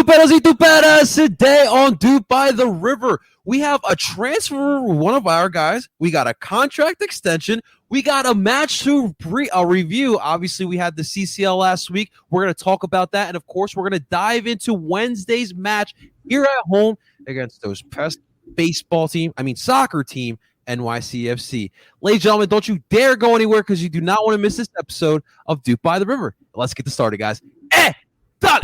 Tuperos y Tuperas, today on DOOP by the River, we have a transfer for one of our guys. We got a contract extension. We got a match to review. Obviously, we had the CCL last week. We're going to talk about that. And, of course, we're going to dive into Wednesday's match here at home against those pest soccer team, NYCFC. Ladies and gentlemen, don't you dare go anywhere because you do not want to miss this episode of DOOP by the River. Let's get this started, guys. Done.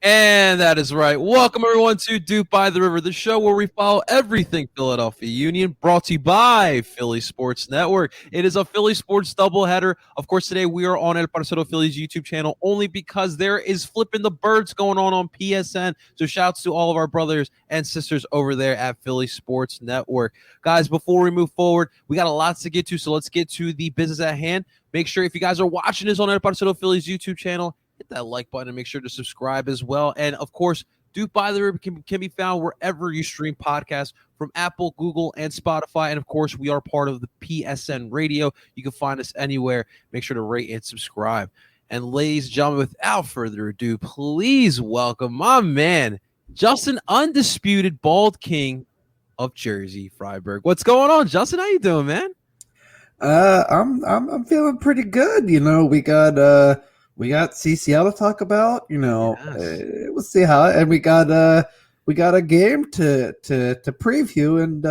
And that is right. Welcome, everyone, to DOOP by the River, the show where we follow everything Philadelphia Union, brought to you by Philly Sports Network. It is a Philly Sports doubleheader. Of course, today we are on El Parcero Phillies YouTube channel only because there is Flipping the Birds going on PSN. So shouts to all of our brothers and sisters over there at Philly Sports Network. Guys, before we move forward, we got a lot to get to, so let's get to the business at hand. Make sure if you guys are watching this on El Parcero Phillies YouTube channel, hit that like button and make sure to subscribe as well. And, of course, DOOP by the River can be found wherever you stream podcasts from Apple, Google, and Spotify. And, of course, we are part of the PSN Radio. You can find us anywhere. Make sure to rate and subscribe. And, ladies and gentlemen, without further ado, please welcome my man, Justin, undisputed Bald King of Jersey, Freiburg. What's going on, Justin? How you doing, man? I'm feeling pretty good. You know, we got CCL to talk about. You know, yes. We'll see how. And we got a game to preview, and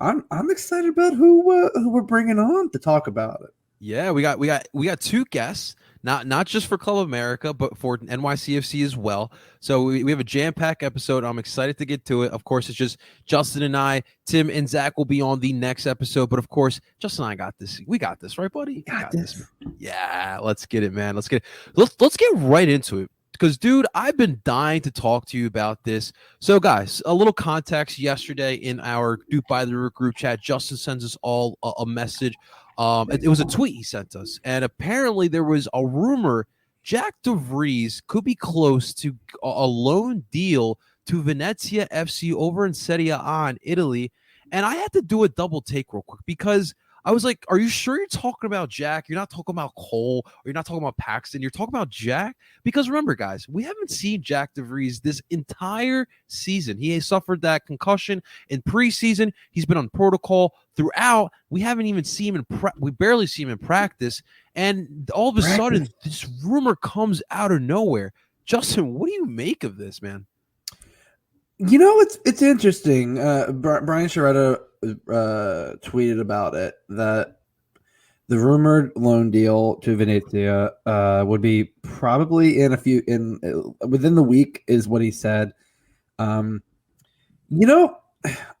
I'm excited about who we're bringing on to talk about it. Yeah, we got two guests, not just for Club America, but for NYCFC as well. So we have a jam-packed episode. I'm excited to get to it. Of course, it's just Justin and I. Tim and Zach will be on the next episode. But, of course, Justin and I got this. We got this, right, buddy? Got this. Yeah, let's get it, man. Let's get right into it. Because, dude, I've been dying to talk to you about this. So, guys, a little context. Yesterday in our DOOP by the River group chat, Justin sends us all a message. It was a tweet he sent us, and apparently there was a rumor Jack Vries could be close to a loan deal to Venezia FC over in Serie A in Italy, and I had to do a double take real quick because I was like, are you sure you're talking about Jack? You're not talking about Cole, or you're not talking about Paxton. You're talking about Jack? Because remember, guys, we haven't seen Jack Vries this entire season. He has suffered that concussion in preseason. He's been on protocol throughout. We haven't even seen him we barely see him in practice. And all of a sudden, this rumor comes out of nowhere. Justin, what do you make of this, man? You know, it's interesting. Brian Sciaretta tweeted about it, that the rumored loan deal to Venezia would be probably within the week, is what he said. You know,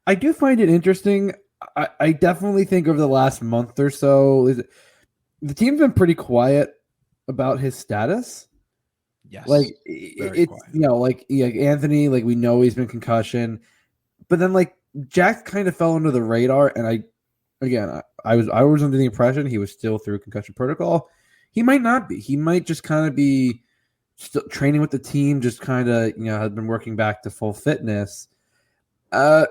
I do find it interesting. I definitely think over the last month or so, the team's been pretty quiet about his status. Yes, like it's quiet. You know, like Anthony, like we know he's been concussion, but then like Jack kind of fell under the radar, and I was under the impression he was still through concussion protocol. He might not be. He might just kind of be still training with the team, just kind of has been working back to full fitness. Does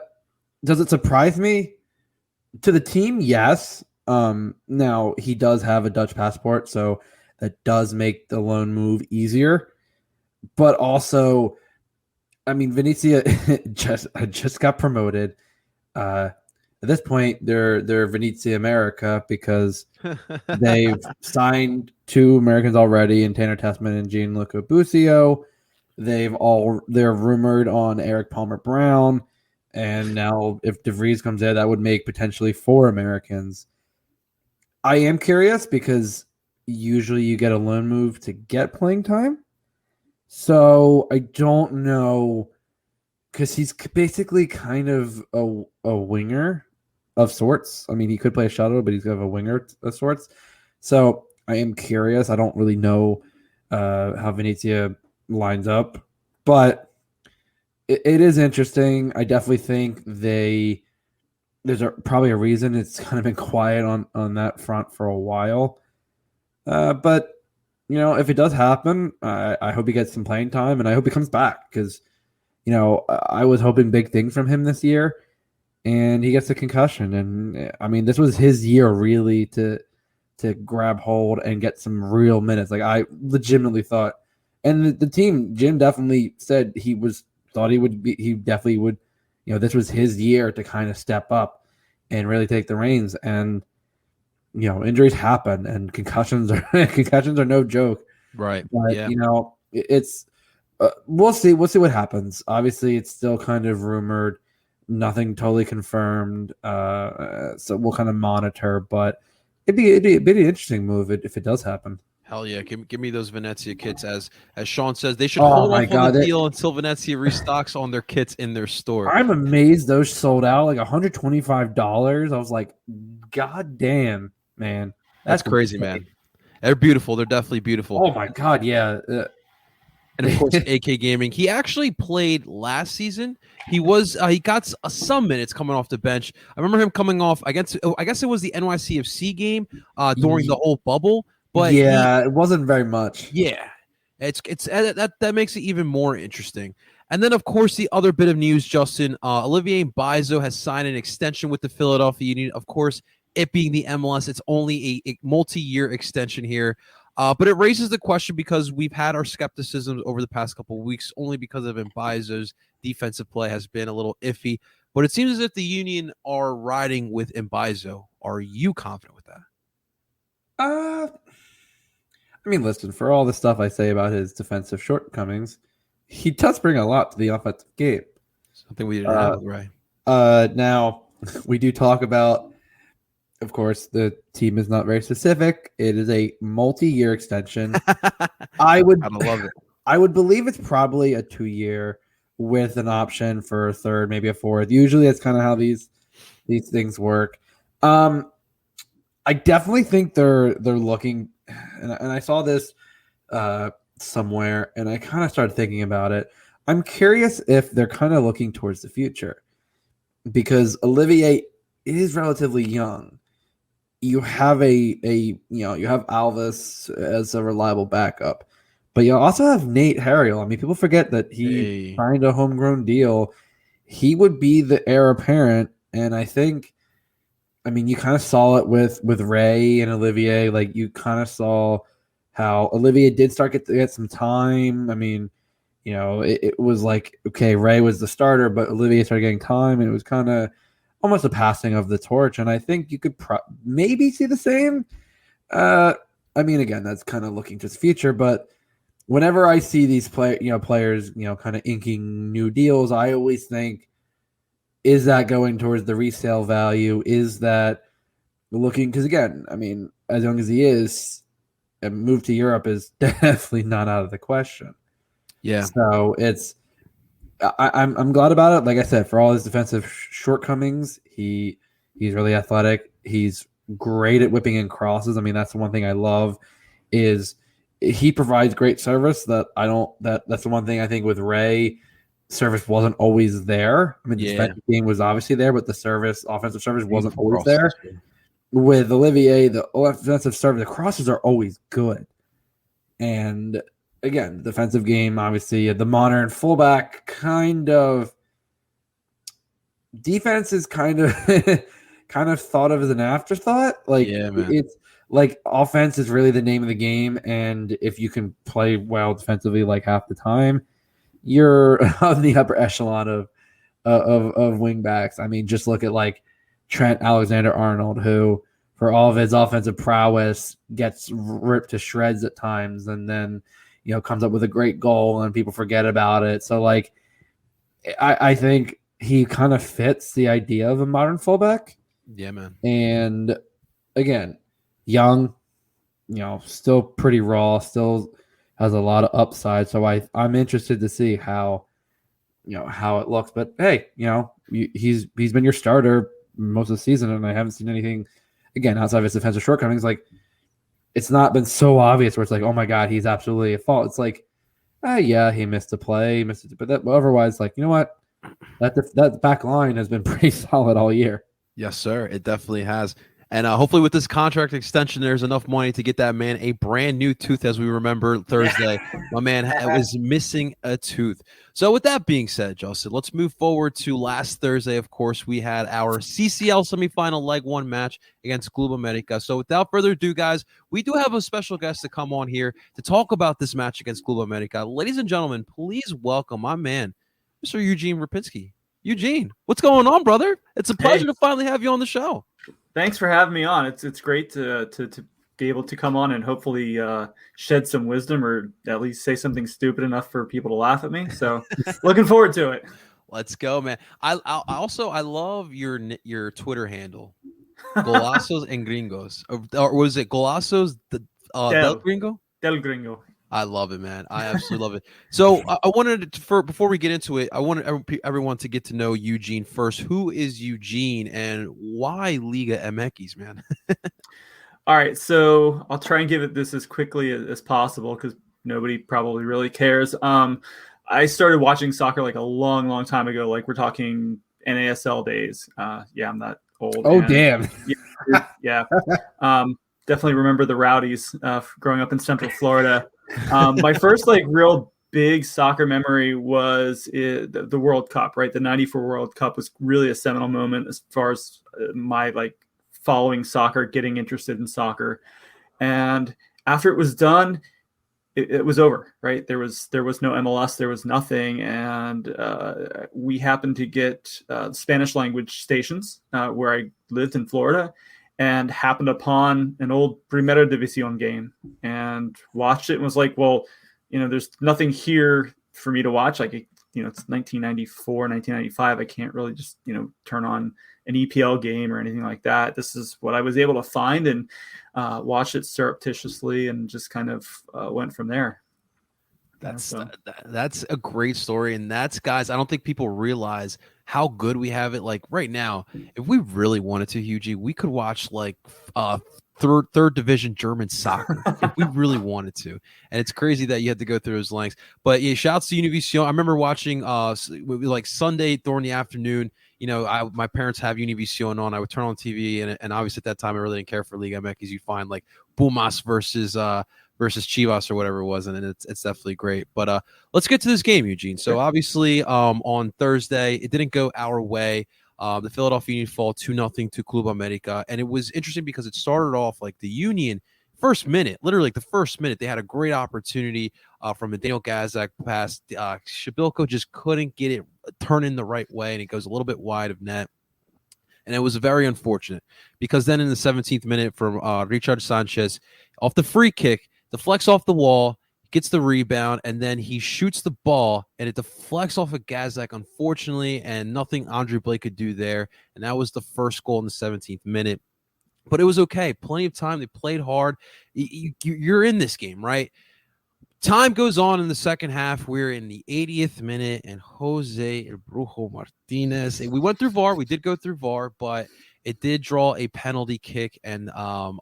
it surprise me? To the team, yes. Now he does have a Dutch passport, so that does make the loan move easier. But also, I mean, Venezia just got promoted. At this point, they're Venezia America because they've signed two Americans already in Tanner Tessman and Gianluca Busio. They're rumored on Eric Palmer Brown, and now if DeVries comes in, that would make potentially four Americans. I am curious because usually you get a loan move to get playing time. So I don't know, because he's basically kind of a winger of sorts. I mean, he could play a shuttle, but he's kind of a winger of sorts. So I am curious. I don't really know how Venezia lines up, but it is interesting. I definitely think there's probably a reason it's kind of been quiet on that front for a while. But if it does happen, I hope he gets some playing time, and I hope he comes back because, I was hoping big things from him this year, and he gets a concussion. And I mean, this was his year really to grab hold and get some real minutes. Like I legitimately thought, and the team, Jim definitely said he definitely would, this was his year to kind of step up and really take the reins. And injuries happen, and concussions are no joke. Right. But Yeah. it's we'll see what happens. Obviously, it's still kind of rumored, nothing totally confirmed. So we'll kind of monitor, but it'd be an interesting move if it does happen. Hell yeah. Give me those Venezia kits. As Sean says, they should Oh hold my off on the God, deal until Venezia restocks on their kits in their store. I'm amazed those sold out like $125. I was like, God damn, man. That's crazy, insane. man. They're beautiful. They're definitely beautiful. Oh my God, yeah. And of course, AK Gaming. He actually played last season. He got some minutes coming off the bench. I remember him coming off. I guess it was the NYCFC game during the whole bubble. But it wasn't very much. Yeah, it's that makes it even more interesting. And then, of course, the other bit of news, Justin, Olivier Mbaizo has signed an extension with the Philadelphia Union. Of course, it being the MLS, it's only a multi-year extension here. But it raises the question because we've had our skepticism over the past couple of weeks only because of Mbaizo's defensive play has been a little iffy. But it seems as if the Union are riding with Mbaizo. Are you confident with that? I mean, listen, for all the stuff I say about his defensive shortcomings, he does bring a lot to the offensive game. Something we didn't have, right? Now, we do talk about, of course, the team is not very specific. It is a multi-year extension. I love it. I would believe it's probably a 2-year with an option for a third, maybe a fourth. Usually that's kind of how these things work. I definitely think they're looking, and I saw this somewhere, and I kind of started thinking about it. I'm curious if they're kind of looking towards the future because Olivier is relatively young. You have you have Alvis as a reliable backup, but you also have Nate Harriel. I mean, people forget that he signed a homegrown deal. He would be the heir apparent, and I think, I mean, you kind of saw it with Ray and Olivier. Like, you kind of saw how Olivier did start to get some time. I mean, it was like, okay, Ray was the starter, but Olivier started getting time, and it was kind of almost a passing of the torch. And I think you could maybe see the same. I mean, again, that's kind of looking to the future, but whenever I see these players, kind of inking new deals, I always think, is that going towards the resale value? Is that looking, because again, I mean, as young as he is, a move to Europe is definitely not out of the question. Yeah. So I'm glad about it. Like I said, for all his defensive shortcomings, he's really athletic. He's great at whipping in crosses. I mean, that's the one thing I love is he provides great service that's the one thing I think with Ray, service wasn't always there. I mean, the defensive game was obviously there, but the offensive service wasn't always there. With Olivier, the offensive service, the crosses are always good. And again, the defensive game, obviously, the modern fullback kind of defense is kind of thought of as an afterthought. Like, it's like offense is really the name of the game, and if you can play well defensively like half the time, you're on the upper echelon of wing backs. I mean, just look at like Trent Alexander-Arnold, who for all of his offensive prowess gets ripped to shreds at times, and then comes up with a great goal and people forget about it. So like, I think he kind of fits the idea of a modern fullback. Yeah, man. And again, young, still pretty raw, still has a lot of upside. So I'm interested to see how it looks. But hey, he's been your starter most of the season, and I haven't seen anything again outside of his defensive shortcomings. Like, it's not been so obvious where it's like, oh my God, he's absolutely at fault. It's like, yeah, he missed a play, but otherwise, like, you know what? That back line has been pretty solid all year. Yes, sir. It definitely has. And hopefully with this contract extension, there's enough money to get that man a brand new tooth. As we remember Thursday, my man was missing a tooth. So with that being said, Justin, let's move forward to last Thursday. Of course, we had our CCL semifinal leg 1 match against Club America. So without further ado, guys, we do have a special guest to come on here to talk about this match against Club America. Ladies and gentlemen, please welcome my man, Mr. Eugene Rupinski. Eugene, what's going on, brother? It's a pleasure to finally have you on the show. Thanks for having me on. It's great to be able to come on and hopefully shed some wisdom, or at least say something stupid enough for people to laugh at me. So looking forward to it. Let's go, man. I love your Twitter handle, Golazos and Gringos, or was it Golazos del Gringo? Del Gringo. I love it, man. I absolutely love it. So I wanted to, before we get into it, I wanted everyone to get to know Eugene first. Who is Eugene and why Liga MX, man? All right, so I'll try and give it this as quickly as possible because nobody probably really cares. I started watching soccer like a long time ago. Like we're talking NASL days. Yeah, I'm that old. Oh, damn. Yeah. Definitely remember the Rowdies growing up in Central Florida. My first like real big soccer memory was the World Cup, right? The 94 World Cup was really a seminal moment as far as my like following soccer, getting interested in soccer. And after it was done, it was over, right? There was no MLS, there was nothing. And we happened to get Spanish language stations where I lived in Florida, and happened upon an old Primera División game and watched it and was like, well, there's nothing here for me to watch. Like, it's 1994, 1995. I can't really just, turn on an EPL game or anything like that. This is what I was able to find and watch it surreptitiously and just kind of went from there. That's a great story. And that's, guys, I don't think people realize how good we have it. Like right now, if we really wanted to, Hughie, we could watch like third division German soccer if we really wanted to. And it's crazy that you had to go through those lengths. But yeah, shouts to Univision. I remember watching like Sunday during the afternoon. My parents have Univision on. I would turn on TV, and obviously at that time I really didn't care for Liga MX. You'd find like Pumas versus Chivas or whatever it was, and it's definitely great. But let's get to this game, Eugene. So obviously on Thursday, it didn't go our way. The Philadelphia Union fall 2-0 to Club America, and it was interesting because it started off like the Union literally like the first minute, they had a great opportunity from a Daniel Gazak pass. Shabilko just couldn't get it turning the right way, and it goes a little bit wide of net. And it was very unfortunate because then in the 17th minute from Richard Sanchez off the free kick, deflects off the wall, gets the rebound, and then he shoots the ball, and it deflects off of Gazak, unfortunately, and nothing Andre Blake could do there. And that was the first goal in the 17th minute. But it was okay. Plenty of time. They played hard. You're in this game, right? Time goes on in the second half. We're in the 80th minute, and Jose El Brujo Martinez. We went through VAR. We did go through VAR, but it did draw a penalty kick. And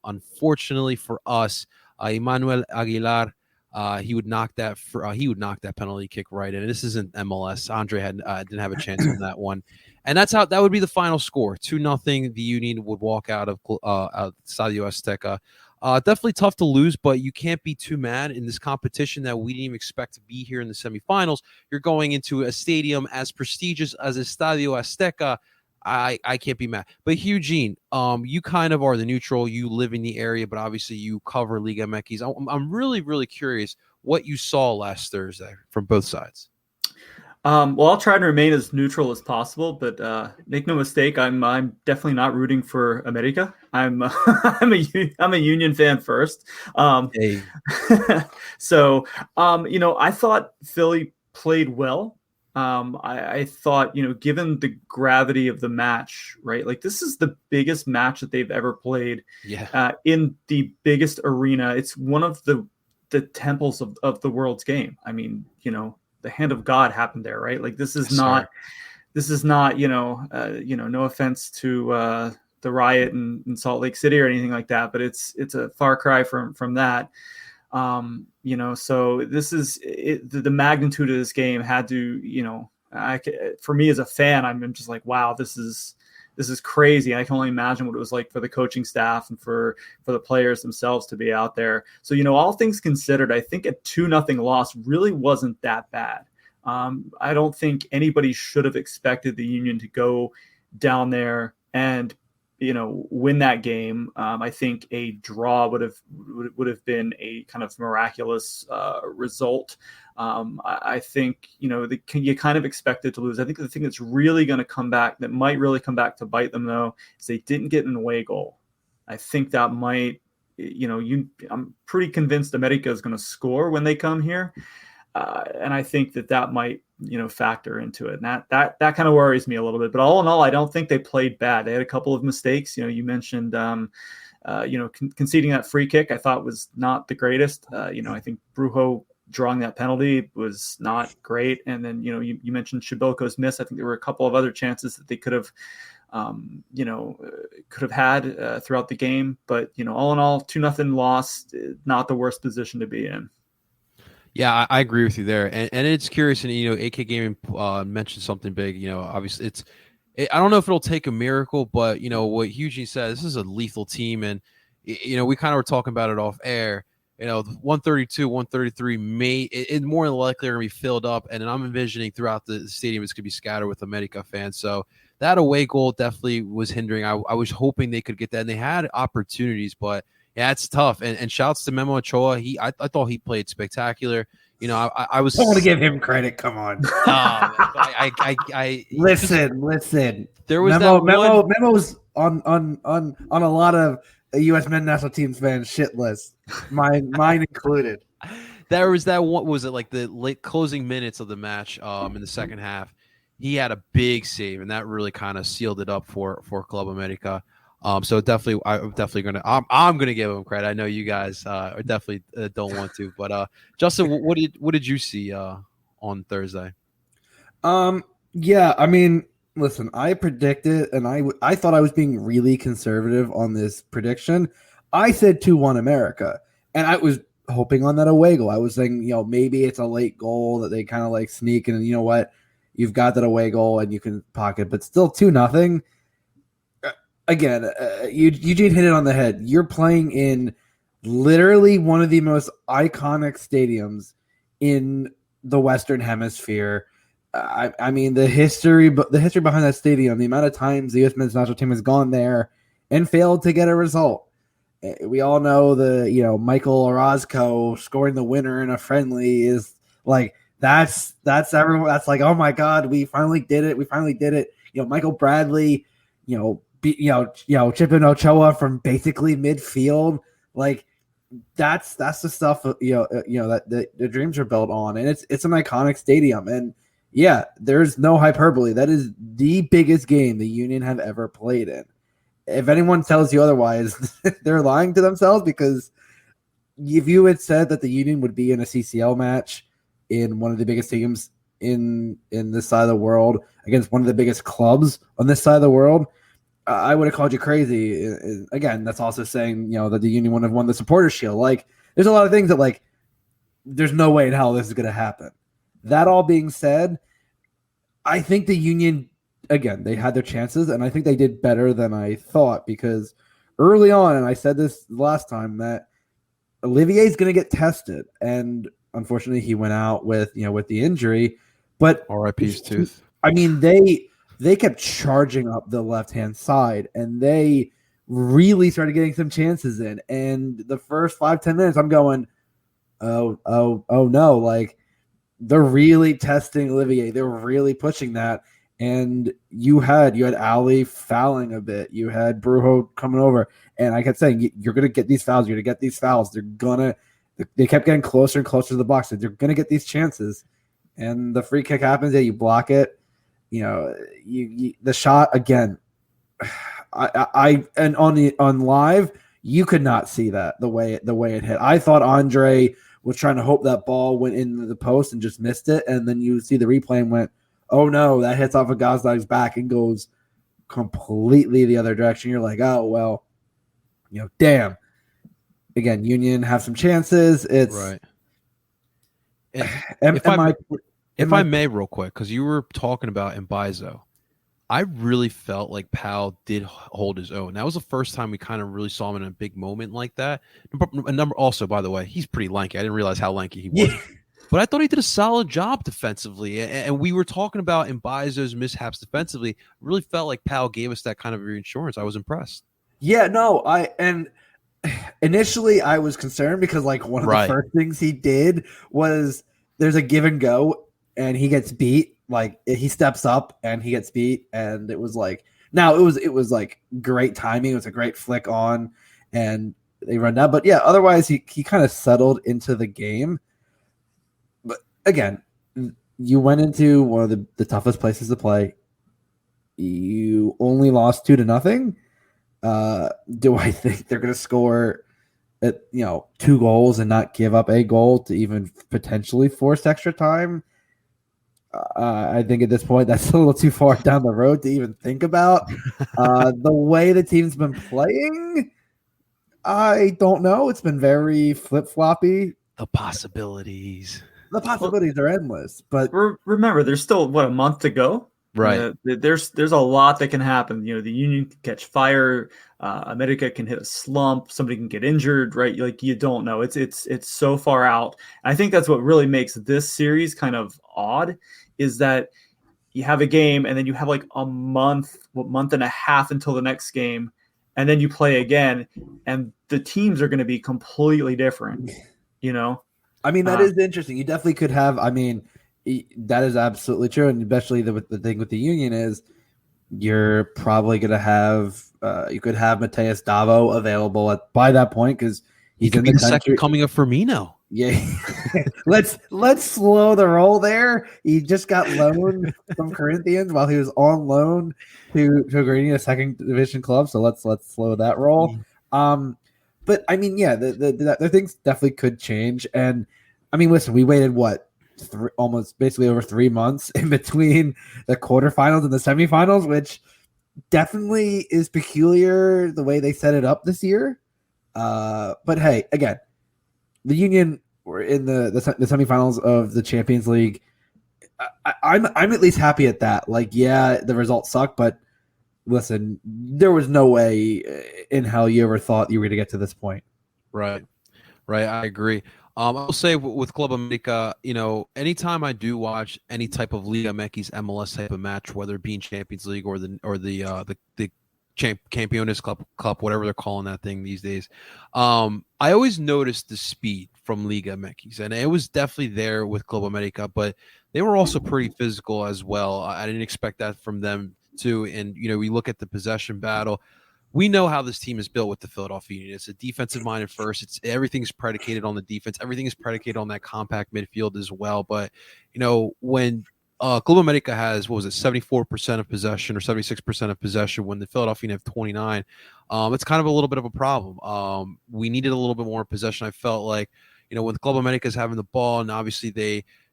unfortunately for us, Emmanuel Aguilar, he would knock that penalty kick right in. This isn't MLS. Andre didn't have a chance on that one, and that would be the final score. 2-0. The Union would walk out of Estadio Azteca. Definitely tough to lose, but you can't be too mad in this competition that we didn't even expect to be here in the semifinals. You're going into a stadium as prestigious as Estadio Azteca. I can't be mad. But Eugene, you kind of are the neutral. You live in the area, but obviously you cover Liga MX. I'm really, really curious what you saw last Thursday from both sides. Well, I'll try to remain as neutral as possible, but make no mistake, I'm definitely not rooting for America. I'm I'm a Union fan first. Hey. So I thought Philly played well. I thought, given the gravity of the match, right? Like this is the biggest match that they've ever played in the biggest arena. It's one of the temples of the world's game. I mean, the hand of God happened there, right? Like this is not, no offense to the riot in Salt Lake City or anything like that, but it's a far cry from that. So this is the magnitude of this game had to, for me as a fan, I'm just like, wow, this is this is crazy. I can only imagine what it was like for the coaching staff and for the players themselves to be out there. So, all things considered, I think a 2-0 loss really wasn't that bad. I don't think anybody should have expected the Union to go down there and win that game. I think a draw would have been a kind of miraculous result. I think you kind of expected to lose. I think the thing that's really going to come back, that might really come back to bite them though, is they didn't get an away goal. I think that might, I'm pretty convinced America is going to score when they come here. And I think that might, factor into it. And that kind of worries me a little bit. But all in all, I don't think they played bad. They had a couple of mistakes. You mentioned, conceding that free kick, I thought was not the greatest. I think Brujo drawing that penalty was not great. And then, you mentioned Shibilko's miss. I think there were a couple of other chances that they could have had throughout the game. But, all in all, 2-0 loss, not the worst position to be in. Yeah, I agree with you there, and it's curious. And AK Gaming mentioned something big. Obviously, I don't know if it'll take a miracle, but what Eugene said, this is a lethal team, and we kind of were talking about it off air. 132, 133 it more than likely are going to be filled up, and then I'm envisioning throughout the stadium it's going to be scattered with America fans. So that away goal definitely was hindering. I was hoping they could get that, and they had opportunities, but. Yeah, it's tough. And shouts to Memo Ochoa. I thought he played spectacular. I was. I want to give him credit. Come on. Listen. There was Memo's on a lot of U.S. men's national teams fans shit list. Mine included. There was that one. Was it like the late closing minutes of the match in the second half? He had a big save, and that really kind of sealed it up for Club America. So definitely, I'm gonna give him credit. I know you guys definitely don't want to, but Justin, what did you see on Thursday? Yeah, I mean, listen, I predicted, and I thought I was being really conservative on this prediction. I said 2-1 America, and I was hoping on that away goal. I was saying, maybe it's a late goal that they kind of like sneak, and you know what, you've got that away goal and you can pocket, but still 2-0. Again, Eugene hit it on the head. You're playing in literally one of the most iconic stadiums in the Western Hemisphere. I mean, the history behind that stadium, the amount of times the U.S. men's national team has gone there and failed to get a result. We all know the Michael Orozco scoring the winner in a friendly is like that's everyone. That's like, oh my God, we finally did it. Michael Bradley, Chipping Ochoa from basically midfield, like that's the stuff that the dreams are built on, and it's an iconic stadium, and yeah, there's no hyperbole. That is the biggest game the Union have ever played in. If anyone tells you otherwise, they're lying to themselves, because if you had said that the Union would be in a CCL match in one of the biggest stadiums in this side of the world against one of the biggest clubs on this side of the world, I would have called you crazy. Again, that's also saying, that the Union wouldn't have won the Supporters' Shield. Like, there's a lot of things that, like, there's no way in hell this is going to happen. That all being said, I think the Union, again, they had their chances, and I think they did better than I thought, because early on, and I said this last time, that Olivier's going to get tested, and unfortunately he went out with the injury. But RIP's tooth. I mean, they kept charging up the left-hand side, and they really started getting some chances in. And the first 5-10 minutes, I'm going, oh no, like, they're really testing Olivier. They're really pushing that. And you had Ali fouling a bit. You had Brujo coming over. And I kept saying, you're going to get these fouls. You're going to get these fouls. They kept getting closer and closer to the box. They're going to get these chances. And the free kick happens. Yeah, you block it. The shot again. And on live, you could not see that the way it hit. I thought Andre was trying to hope that ball went into the post and just missed it, and then you see the replay and went, oh no, that hits off of Gazda's back and goes completely the other direction. You're like, oh well, damn. Again, Union have some chances. It's right. If I may, real quick, because you were talking about Mbaizo. I really felt like Powell did hold his own. That was the first time we kind of really saw him in a big moment like that. Also, by the way, he's pretty lanky. I didn't realize how lanky he was. Yeah. But I thought he did a solid job defensively. And we were talking about Mbaizo's mishaps defensively. It really felt like Powell gave us that kind of reassurance. I was impressed. Yeah, no, initially I was concerned because like one of the first things he did was there's a give and go and he gets beat. Like he steps up and he gets beat, and it was like it was like great timing. It was a great flick on, and they run down. But yeah, otherwise he kind of settled into the game. But again, you went into one of the toughest places to play. You only lost 2-0. Do I think they're going to score, 2 goals and not give up a goal to even potentially force extra time? I think at this point that's a little too far down the road to even think about. The way the team's been playing, I don't know. It's been very flip-floppy. The possibilities are endless. But remember, there's still a month to go. Right. There's a lot that can happen. The Union can catch fire. America can hit a slump. Somebody can get injured. Right. Like you don't know. It's so far out. And I think that's what really makes this series kind of odd, is that you have a game and then you have like a month and a half until the next game, and then you play again, and the teams are going to be completely different. I mean, that is interesting. You definitely could have. That is absolutely true, and especially the thing with the Union is you're probably going to have you could have Mateus Davo available by that point because he's in the second coming of Firmino. Yeah, let's slow the roll there. He just got loaned from Corinthians while he was on loan to Green, a second division club. So let's slow that roll. But I mean, yeah, the things definitely could change. And I mean, listen, we waited almost basically over 3 months in between the quarterfinals and the semifinals, which definitely is peculiar the way they set it up this year. But hey, again, the Union were in the semifinals of the Champions League. I'm at least happy at that. Like, yeah, the results suck, but listen, there was no way in hell you ever thought you were going to get to this point. Right. I agree. I will say with Club America, anytime I do watch any type of Liga MX MLS type of match, whether it be in Champions League or the Campeones Cup, whatever they're calling that thing these days, I always notice the speed from Liga MX, and it was definitely there with Club America, but they were also pretty physical as well. I didn't expect that from them too, and we look at the possession battle. We know how this team is built with the Philadelphia Union. It's a defensive minded first. Everything's predicated on the defense. Everything is predicated on that compact midfield as well. But when Club America has 74% of possession or 76% of possession, when the Philadelphia Union have 29, it's kind of a little bit of a problem. We needed a little bit more possession. I felt like when the Club America is having the ball, and obviously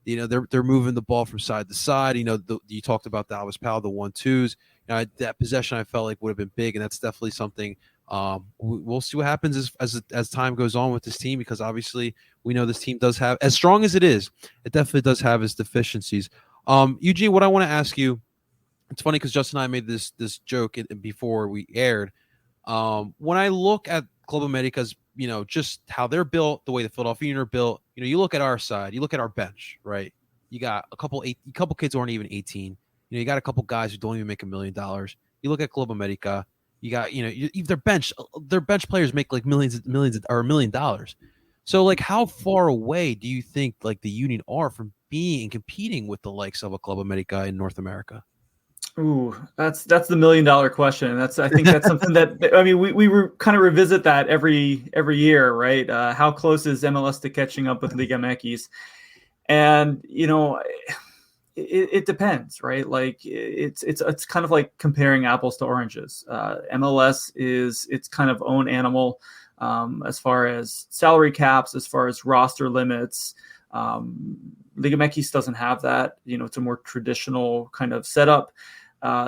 they're moving the ball from side to side. You talked about that was Powell, the 1-2s. That possession I felt like would have been big, and that's definitely something we'll see what happens as time goes on with this team, because obviously we know this team does have, as strong as it is, it definitely does have its deficiencies. Eugene, what I want to ask you, it's funny because Justin and I made this joke before we aired. When I look at Club America's, just how they're built, the way the Philadelphia Union are built, you look at our side, you look at our bench, right? You got a couple kids who aren't even 18. You got a couple guys who don't even make $1 million. You look at Club America, you got, their bench players make like millions or $1 million. So like, how far away do you think like the Union are from being and competing with the likes of a Club America in North America? Ooh, that's the $1 million question. I think that's something that, I mean, we kind of revisit that every year, right? How close is MLS to catching up with Liga MX? And it depends, right? Like it's kind of like comparing apples to oranges. MLS is its kind of own animal as far as salary caps, as far as roster limits. Liga MX doesn't have that. It's a more traditional kind of setup.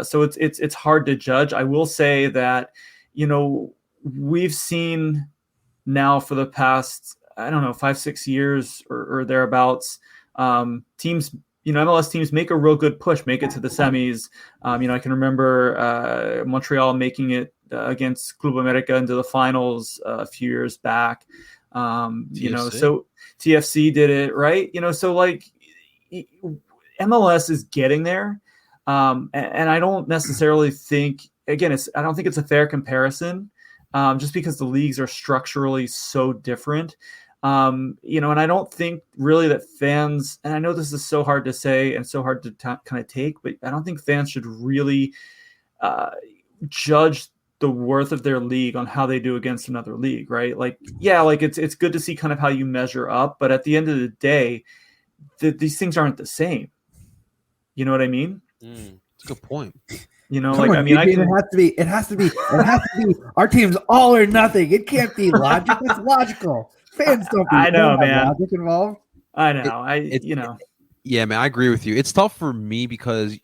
So it's hard to judge. I will say that we've seen now for the past 5-6 years or thereabouts, teams MLS teams make a real good push, make it to the semis. I can remember Montreal making it against Club America into the finals a few years back. So TFC did it, right? So like MLS is getting there. And I don't necessarily think, again, I don't think it's a fair comparison, just because the leagues are structurally so different. And I don't think really that fans, and I know this is so hard to say and so hard to kind of take, but I don't think fans should really judge the worth of their league on how they do against another league, right? Like, yeah, like it's good to see kind of how you measure up, but at the end of the day, these things aren't the same. You know what I mean? That's a good point. It has to be our team's all or nothing. It can't be logic. It's logical. Fans don't be. I know, man. Logic involved. I know. Yeah, man, I agree with you. It's tough for me because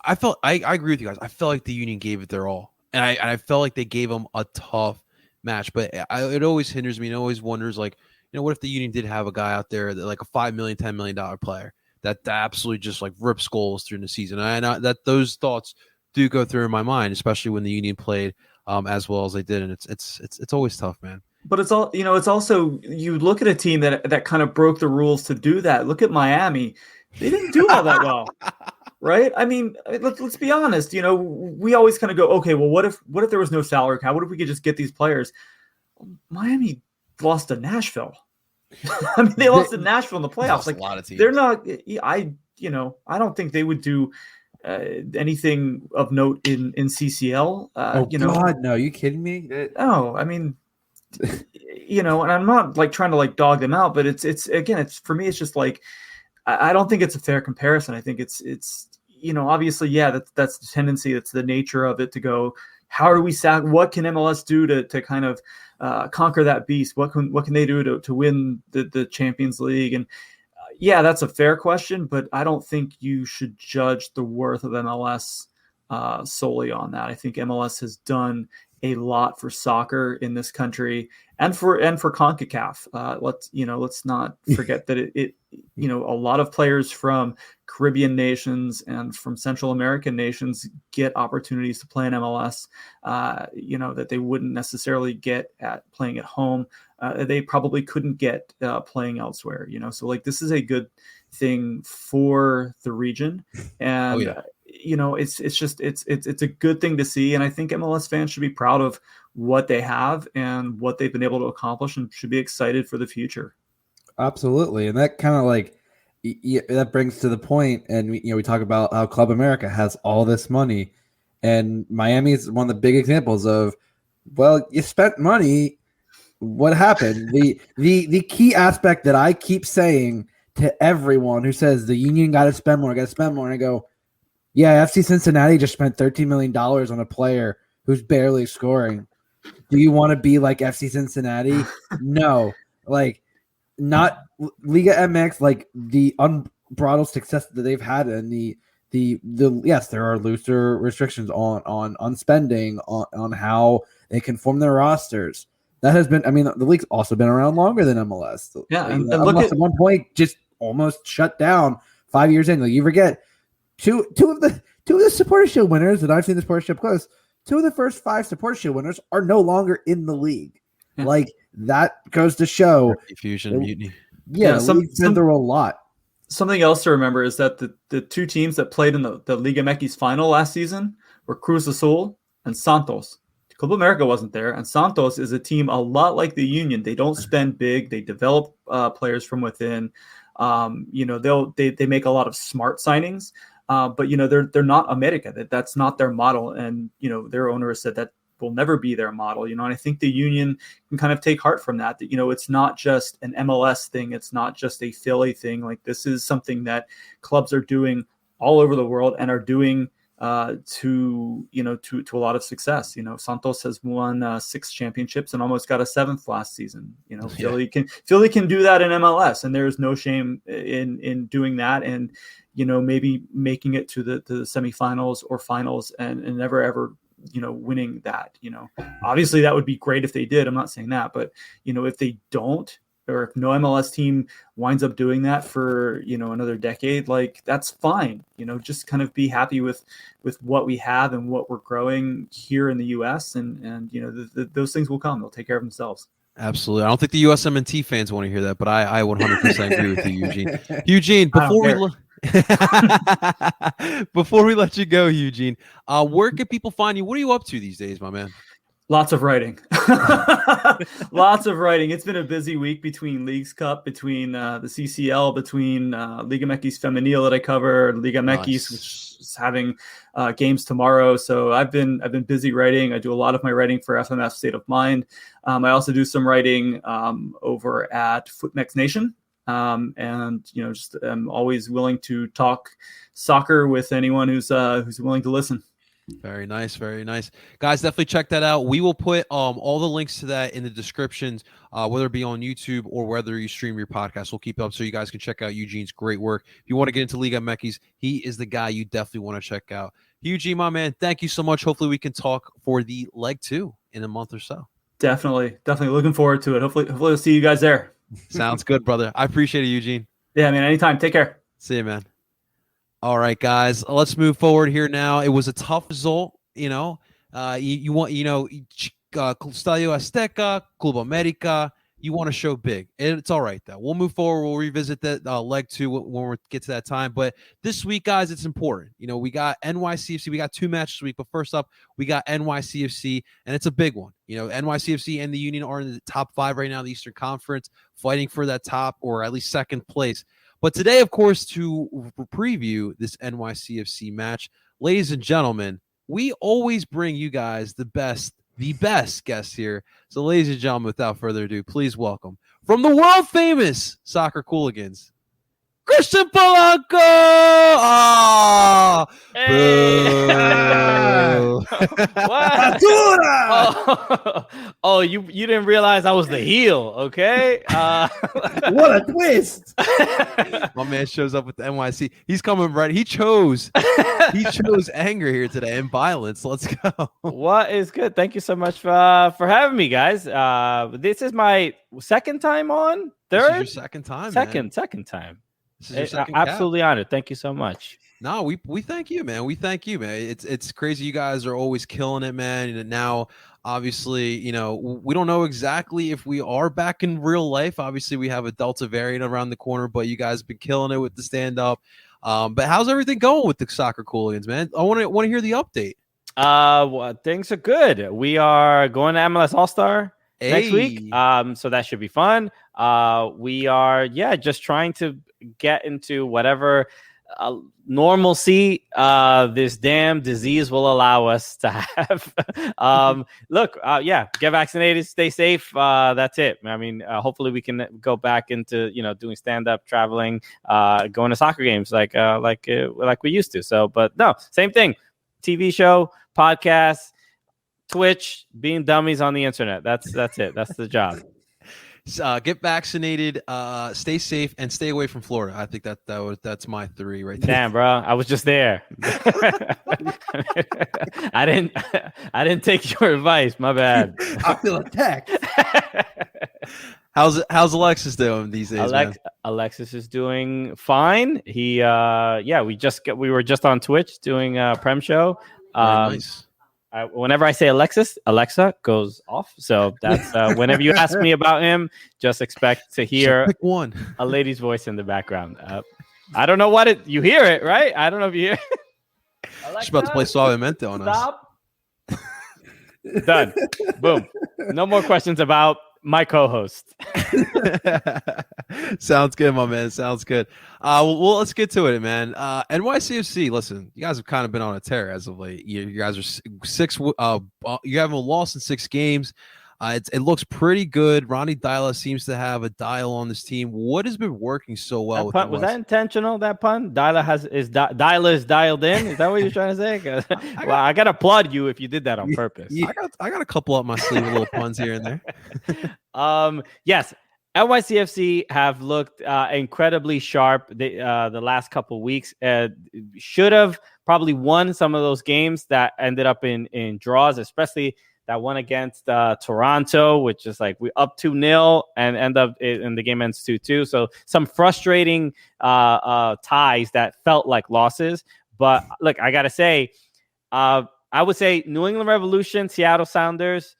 I agree with you guys. I felt like the Union gave it their all, and I felt like they gave them a tough match. But it always hinders me, and always wonders, like, what if the Union did have a guy out there that, like, a $5 million, $10 million player that absolutely just like rips goals during the season. And I know that those thoughts do go through in my mind, especially when the Union played as well as they did, and it's always tough, man. But it's all, it's also, you look at a team that kind of broke the rules to do that. Look at Miami; they didn't do all that well, right? I mean, let's be honest. We always kind of go, okay, well, what if there was no salary cap? What if we could just get these players? Miami lost to Nashville. I mean, they lost to Nashville in the playoffs. Like, a lot of teams. They're not. I don't think they would do anything of note in CCL. God, no! Are you kidding me? No, I mean, and I'm not like trying to like dog them out, but it's for me, it's just like I don't think it's a fair comparison. I think it's obviously, yeah, that's the tendency, that's the nature of it, to go, how are we what can MLS do to kind of conquer that beast? What can they do to win the Champions League? And yeah, that's a fair question, but I don't think you should judge the worth of MLS solely on that. I think MLS has done a lot for soccer in this country and for CONCACAF. Let's not forget that it a lot of players from Caribbean nations and from Central American nations get opportunities to play in MLS, that they wouldn't necessarily get at playing at home. They probably couldn't get playing elsewhere, so like this is a good thing for the region. And it's a good thing to see. And I think MLS fans should be proud of what they have and what they've been able to accomplish, and should be excited for the future. Absolutely. And that kind of like, that brings to the point, and we talk about how Club America has all this money, and Miami is one of the big examples of, well, you spent money. What happened? The key aspect that I keep saying to everyone who says the Union got to spend more, and I go, yeah, FC Cincinnati just spent $13 million on a player who's barely scoring. Do you want to be like FC Cincinnati? No. Like, not Liga MX, like the unbridled success that they've had, and the yes, there are looser restrictions on spending, on how they can form their rosters. That has been, the league's also been around longer than MLS. Yeah, and look at one point just almost shut down 5 years in. Like, you forget two of the Supporter Shield winners that I've seen the Supporter Shield close. 2 of the first 5 Supporter Shield winners are no longer in the league. Yeah. Like, that goes to show fusion mutiny. Yeah, league's been through a lot. Something else to remember is that the 2 teams that played in the Liga MX final last season were Cruz Azul and Santos. Club America wasn't there, and Santos is a team a lot like the Union. They don't spend big. They develop players from within. They make a lot of smart signings, but they're not America. That's not their model, and their owner has said that will never be their model. And I think the Union can kind of take heart from that. It's not just an MLS thing. It's not just a Philly thing. Like, this is something that clubs are doing all over the world and are doing to a lot of success. Santos has won 6 championships and almost got a 7th last season. Philly can do that in MLS, and there's no shame in doing that, and maybe making it to the semifinals or finals and never ever winning that. Obviously that would be great if they did. I'm not saying that, but if they don't, or if no MLS team winds up doing that for, another decade, like that's fine. Just kind of be happy with what we have and what we're growing here in the US, and those things will come. They'll take care of themselves. Absolutely. I don't think the USMNT fans want to hear that, but I 100% agree with you, Eugene. Eugene, before we let you go, Eugene, where can people find you? What are you up to these days, my man? Lots of writing. Lots of writing. It's been a busy week between Leagues Cup, between the CCL, between Liga MX Femenil that I cover, Liga MX, which is having games tomorrow. So I've been busy writing. I do a lot of my writing for FMF State of Mind. I also do some writing over at FootMex Nation. And just I'm always willing to talk soccer with anyone who's willing to listen. Very nice, very nice, guys. Definitely check that out. We will put all the links to that in the descriptions, whether it be on YouTube or whether you stream your podcast. We'll keep it up so you guys can check out Eugene's great work. If you want to get into Liga MX, he is the guy you definitely want to check out. Eugene, my man, thank you so much. Hopefully we can talk for the leg 2 in a month or so. Definitely looking forward to it. Hopefully we'll see you guys there. Sounds good, brother. I appreciate it, Eugene. Yeah, man. Anytime. Take care. See you, man. All right, guys, let's move forward here now. It was a tough result, you want, Estadio Azteca, Club America, you want to show big. It's all right, though. We'll move forward. We'll revisit that leg 2 when we get to that time. But this week, guys, it's important. We got NYCFC. We got 2 matches this week. But first up, we got NYCFC, and it's a big one. NYCFC and the Union are in the top 5 right now in the Eastern Conference, fighting for that top or at least second place. But today, of course, to preview this NYCFC match, ladies and gentlemen, we always bring you guys the best guests here. So, ladies and gentlemen, without further ado, please welcome from the world-famous Soccer Cooligans, Christian Polanco! Hey. What? Oh, you didn't realize I was the heel, okay? What a twist! My man shows up with the NYC. He's coming right. He chose anger here today and violence. Let's go. What is good? Thank you so much for having me, guys. This is my second time on. Third? This is your second time. Second time. This is your second absolutely honored. Thank you so much. No, we thank you, man. We thank you, man. It's crazy. You guys are always killing it, man. And now, obviously, we don't know exactly if we are back in real life. Obviously, we have a Delta variant around the corner, but you guys have been killing it with the stand-up. But how's everything going with the Soccer Cooligans, man? I want to hear the update. Well, things are good. We are going to MLS All-Star next week. So that should be fun. We are, just trying to get into whatever normalcy this damn disease will allow us to have. Get vaccinated, stay safe. That's it. I mean, hopefully we can go back into doing stand-up, traveling, going to soccer games like we used to. So, but no, same thing. TV show, podcast, Twitch, being dummies on the internet. That's it. That's the job. Get vaccinated, stay safe, and stay away from Florida. I think that's my 3 right there. Damn, bro, I was just there. I didn't take your advice. My bad. I feel attacked. How's Alexis doing these days, man? Alexis is doing fine. He we were just on Twitch doing a Prem show. Nice. Whenever I say Alexa goes off. So that's whenever you ask me about him, just expect to hear pick one. A lady's voice in the background. I don't know what you hear it, right? I don't know if you hear it. Alexa, she's about to play Suavemente on stop. Done. Boom. No more questions about my co-host. Sounds good, my man. Sounds good. Well, let's get to it, man. NYCFC. Listen, you guys have kind of been on a tear as of late. You guys are 6. You haven't lost in 6 games. It looks pretty good. Ronnie Dyla seems to have a dial on this team. What has been working so well? With was that intentional? That pun? Dyla is dialed in. Is that what you're trying to say? I gotta applaud you if you did that on purpose. I got a couple up my sleeve, little puns here and there. Yes. NYCFC have looked incredibly sharp the last couple weeks. Should have probably won some of those games that ended up in draws, especially that one against Toronto, which is like we up 2-0 and end up in the game ends 2-2. So some frustrating ties that felt like losses. But look, I gotta say, I would say New England Revolution, Seattle Sounders,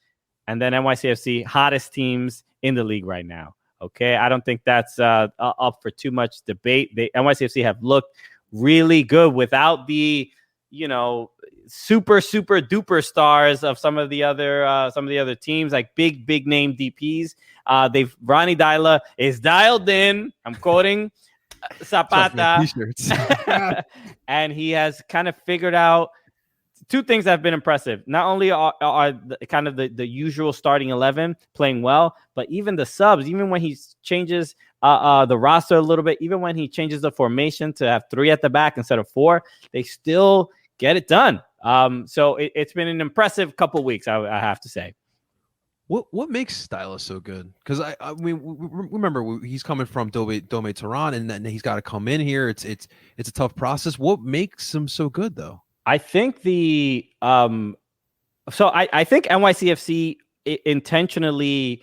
and then NYCFC, hottest teams in the league right now. Okay, I don't think that's up for too much debate. NYCFC have looked really good without the super duper stars of some of the other teams, like big name DPs. Ronnie Dyla is dialed in. I'm quoting Zapata, and he has kind of figured out two things that have been impressive. Not only are kind of the usual starting 11 playing well, but even the subs, even when he changes the roster a little bit, even when he changes the formation to have 3 at the back instead of 4, they still get it done. So it's been an impressive couple weeks, I have to say. What makes Stylus so good? Because I mean, remember he's coming from Dome Tehran, and then he's got to come in here. It's a tough process. What makes him so good, though? I think I think NYCFC intentionally,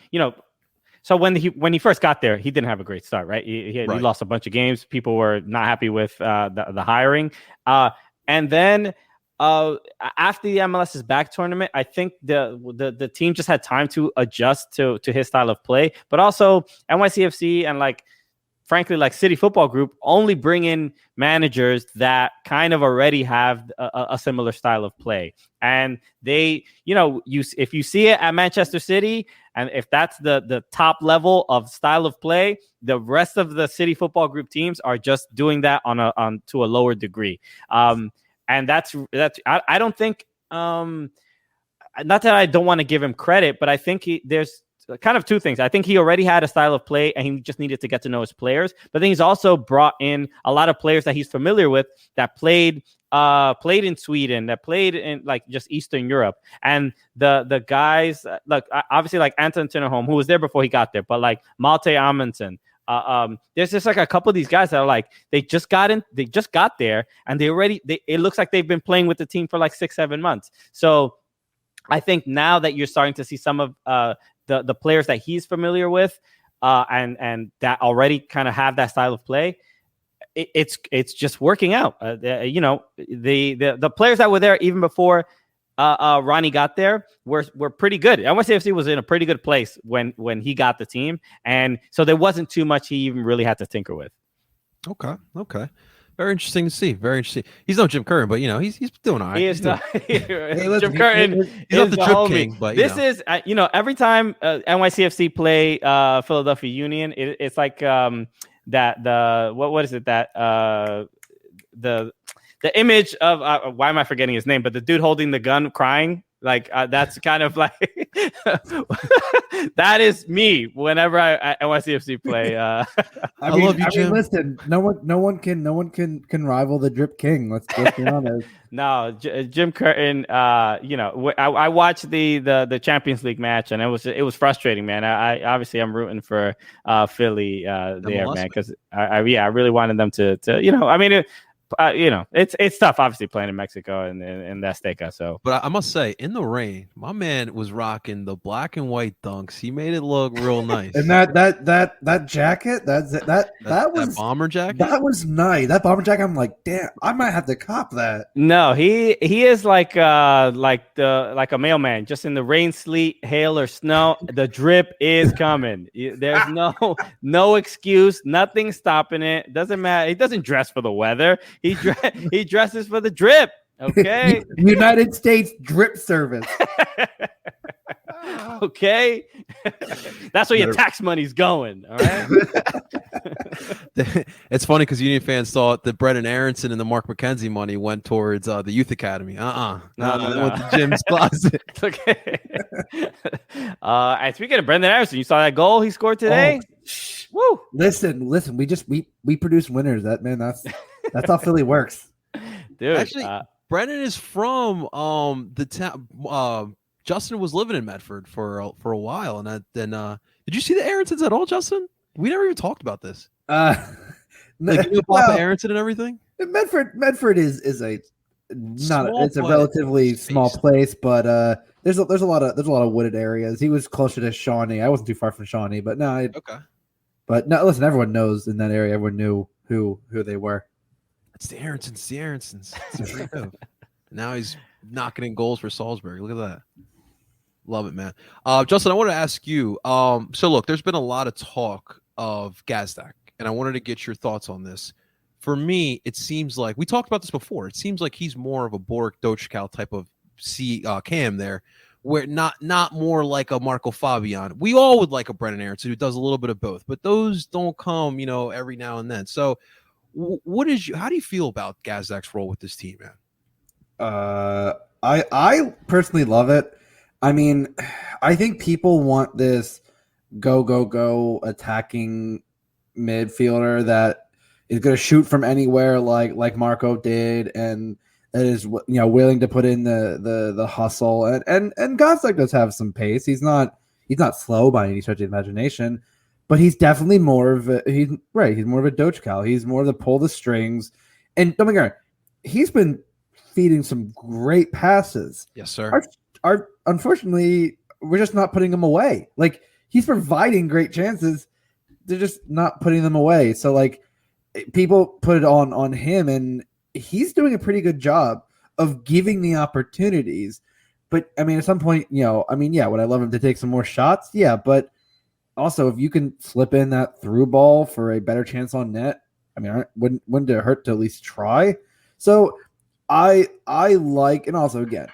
so when he first got there, he didn't have a great start, right? He lost a bunch of games. People were not happy with the hiring, and then after the MLS's back tournament, I think the team just had time to adjust to his style of play, but also NYCFC and frankly, City Football Group only bring in managers that kind of already have a similar style of play. And they, if you see it at Manchester City, and if that's the top level of style of play, the rest of the City Football Group teams are just doing that on to a lower degree. And that's I don't think, not that I don't want to give him credit, but I think there's kind of two things. I think he already had a style of play and he just needed to get to know his players. But then he's also brought in a lot of players that he's familiar with that played in Sweden, that played in just Eastern Europe. And the guys, obviously Anton Tinnerholm, who was there before he got there, but Malte Amundsen. There's just a couple of these guys that are they just got there and it looks like they've been playing with the team for 6-7 months. So I think now that you're starting to see some of the players that he's familiar with, and that already kind of have that style of play, it's just working out. The players that were there even before Ronnie got there were pretty good. NYCFC was in a pretty good place when he got the team, and so there wasn't too much he even really had to tinker with. Okay. Very interesting to see. Very interesting. He's no Jim Curtin, but he's doing all right. He is not. Jim Curtin. He's not the drip king, but this is every time NYCFC play Philadelphia Union, it's like that what is it that the image of why am I forgetting his name? But the dude holding the gun crying. That's kind of that is me whenever I NYCFC play. I love you, Jim. Listen, no one can rival the drip king. Let's be honest. No, Jim Curtin. I watched the Champions League match, and it was frustrating, man. I'm rooting for Philly there, man, because I really wanted them to. It's tough, obviously, playing in Mexico and in the Azteca. So, but I must say, in the rain, my man was rocking the black and white dunks. He made it look real nice. And that jacket, that was bomber jacket. That was nice. That bomber jacket. I'm like, damn, I might have to cop that. No, he is like a mailman, just in the rain, sleet, hail, or snow. The drip is coming. There's no excuse. Nothing stopping it. Doesn't matter. He doesn't dress for the weather. He dresses for the drip. Okay. United States Drip Service. Okay. That's where your tax money's going. All right. It's funny because Union fans thought that Brendan Aronson and the Mark McKenzie money went towards the youth academy. No. Went to Jim's closet. Okay. And speaking of Brendan Aronson, you saw that goal he scored today? Woo! Listen. We produce winners. That's how Philly works, dude. Actually, Brendan is from the town. Justin was living in Medford for a while, and then did you see the Aronsons at all, Justin? We never even talked about this. Papa Aronson and everything. Medford is a relatively small place, but there's a lot of wooded areas. He was closer to Shawnee. I wasn't too far from Shawnee, but no. Okay. But no, listen, everyone knows in that area. Everyone knew who they were. It's the Aaronsons. Now he's knocking in goals for Salzburg. Look at that. Love it, man. Justin, I want to ask you. So look, there's been a lot of talk of Gazdak, and I wanted to get your thoughts on this. For me, it seems like we talked about this before. It seems like he's more of a Borek Dochkal type of cam there, where not more like a Marco Fabian. We all would like a Brennan Aronson who does a little bit of both, but those don't come, every now and then. So, how do you feel about Gazdak's role with this team, man? I personally love it. I mean, I think people want this go attacking midfielder that is going to shoot from anywhere, like Marco did, and that is willing to put in the hustle. And Gazdak does have some pace. He's not slow by any stretch of the imagination, but he's definitely more of a he's more of a Dochkal. He's more of the pull the strings. And don't get me wrong, he's been feeding some great passes. Yes, sir. Our unfortunately, we're just not putting them away. Like, he's providing great chances, they're just not putting them away. So like, people put it on him, and he's doing a pretty good job of giving the opportunities. But I mean, at some point, would I love him to take some more shots? Yeah, but also if you can slip in that through ball for a better chance on net, I mean, wouldn't it hurt to at least try? So I like, and also again,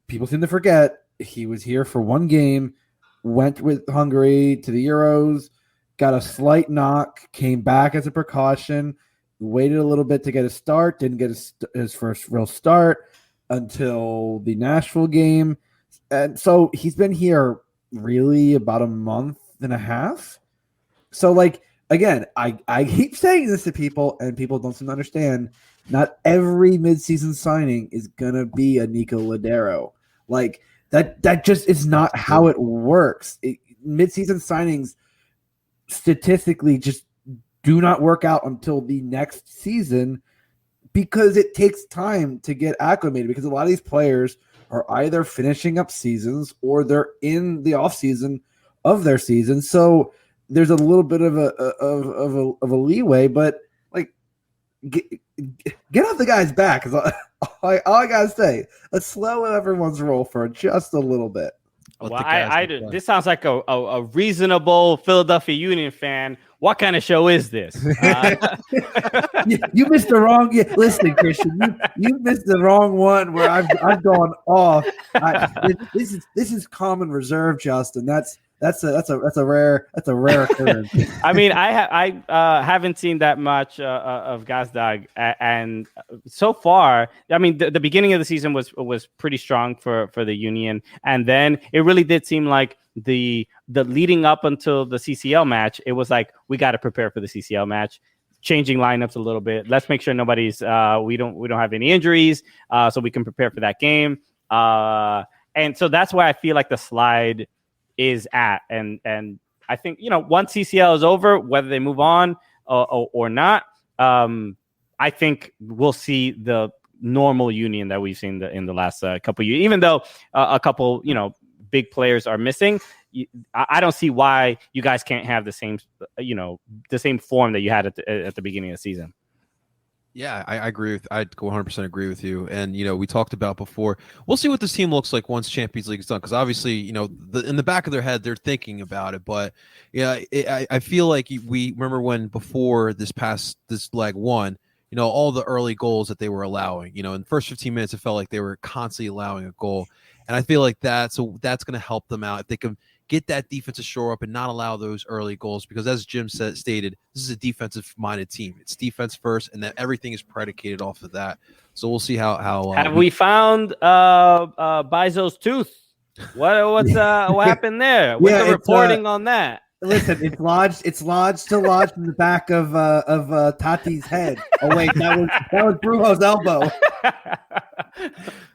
people seem to forget he was here for one game, went with Hungary to the Euros, got a slight knock, came back as a precaution, waited a little bit to get a start, didn't get his first real start until the Nashville game. And so he's been here really about a month and a half. So like, again, I keep saying this to people, and people don't seem to understand, not every midseason signing is going to be a Nico Ladero. Like, that just is not how it works. Midseason signings statistically just do not work out until the next season, because it takes time to get acclimated, because a lot of these players are either finishing up seasons or they're in the off season of their season. So there's a little bit of a leeway, but like, get off the guy's back. All I gotta say, let's slow everyone's roll for just a little bit. Well, this sounds like a reasonable Philadelphia Union fan. What kind of show is this? You missed the wrong. Listen, Christian, you missed the wrong one where I've gone off. This is common reserve, Justin. That's a rare occurrence. I mean, I haven't seen that much of Gazdag, and so far, I mean, the beginning of the season was pretty strong for the Union, and then it really did seem like the leading up until the CCL match, it was like, we got to prepare for the CCL match, changing lineups a little bit. Let's make sure nobody's we don't have any injuries, so we can prepare for that game. And so that's why I feel like the slide is at, and I think, once CCL is over, whether they move on or not, I think we'll see the normal Union that we've seen in the last couple of years. Even though a couple big players are missing, I don't see why you guys can't have the same form that you had at the beginning of the season. Yeah, I agree with. I'd 100% agree with you. And we talked about before. We'll see what this team looks like once Champions League is done, because obviously, in the back of their head, they're thinking about it. But I feel like we remember when before this leg one, all the early goals that they were allowing. In the first 15 minutes, it felt like they were constantly allowing a goal, and I feel like that's going to help them out if they can get that defense to shore up and not allow those early goals, because as Jim stated, this is a defensive-minded team. It's defense first, and that everything is predicated off of that. So we'll see how have we found Bizo's tooth? What happened there? What's the reporting on that? Listen, it's lodged in the back of Tati's head. Oh wait, that was Brujo's elbow.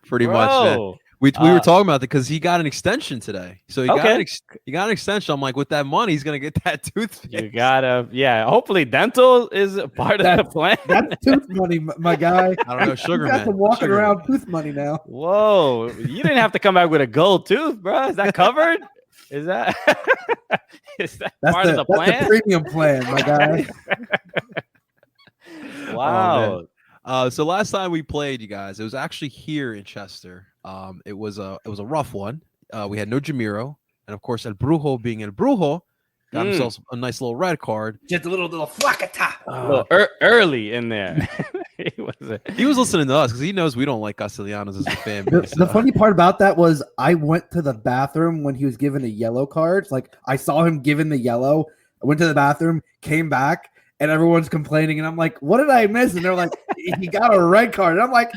Pretty much. Man. We were talking about that because he got an extension today. So he got an extension. I'm like, with that money, he's gonna get that tooth fixed. You gotta, hopefully dental is a part of the plan. That's tooth money, my guy. I don't know, sugar you got man. some walking Sugar around man. tooth money now. Whoa, you didn't have to come back with a gold tooth, bro. Is that covered? Is that part of the plan? That's the premium plan, my guy. Wow. So last time we played, you guys, it was actually here in Chester. It was a rough one. We had no Jamiro, and of course El Brujo, being El Brujo, got himself a nice little red card. Just a little flacata. Early in there. He was listening to us because he knows we don't like Castellanos as a fan base. The funny part about that was I went to the bathroom when he was given a yellow card. Like I saw him given the yellow. I went to the bathroom, came back, and everyone's complaining. And I'm like, what did I miss? And they're like, he got a red card. And I'm like,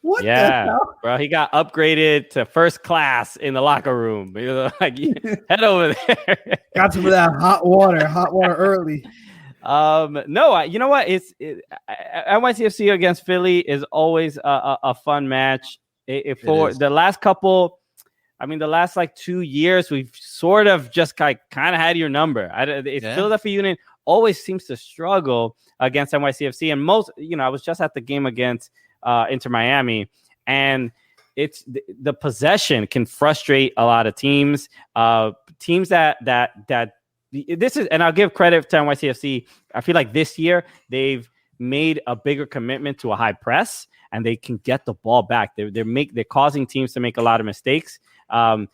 what the hell? Bro, he got upgraded to first class in the locker room. Like, head over there. Got some of that hot water early. No, you know what? NYCFC against Philly is always a fun match. For the last couple, the last like 2 years, we've sort of just kind of had your number. Philadelphia Union always seems to struggle against NYCFC, and most, I was just at the game against Inter Miami, and it's the possession can frustrate a lot of teams. Teams that this is, and I'll give credit to NYCFC. I feel like this year they've made a bigger commitment to a high press, and they can get the ball back. They're causing teams to make a lot of mistakes. And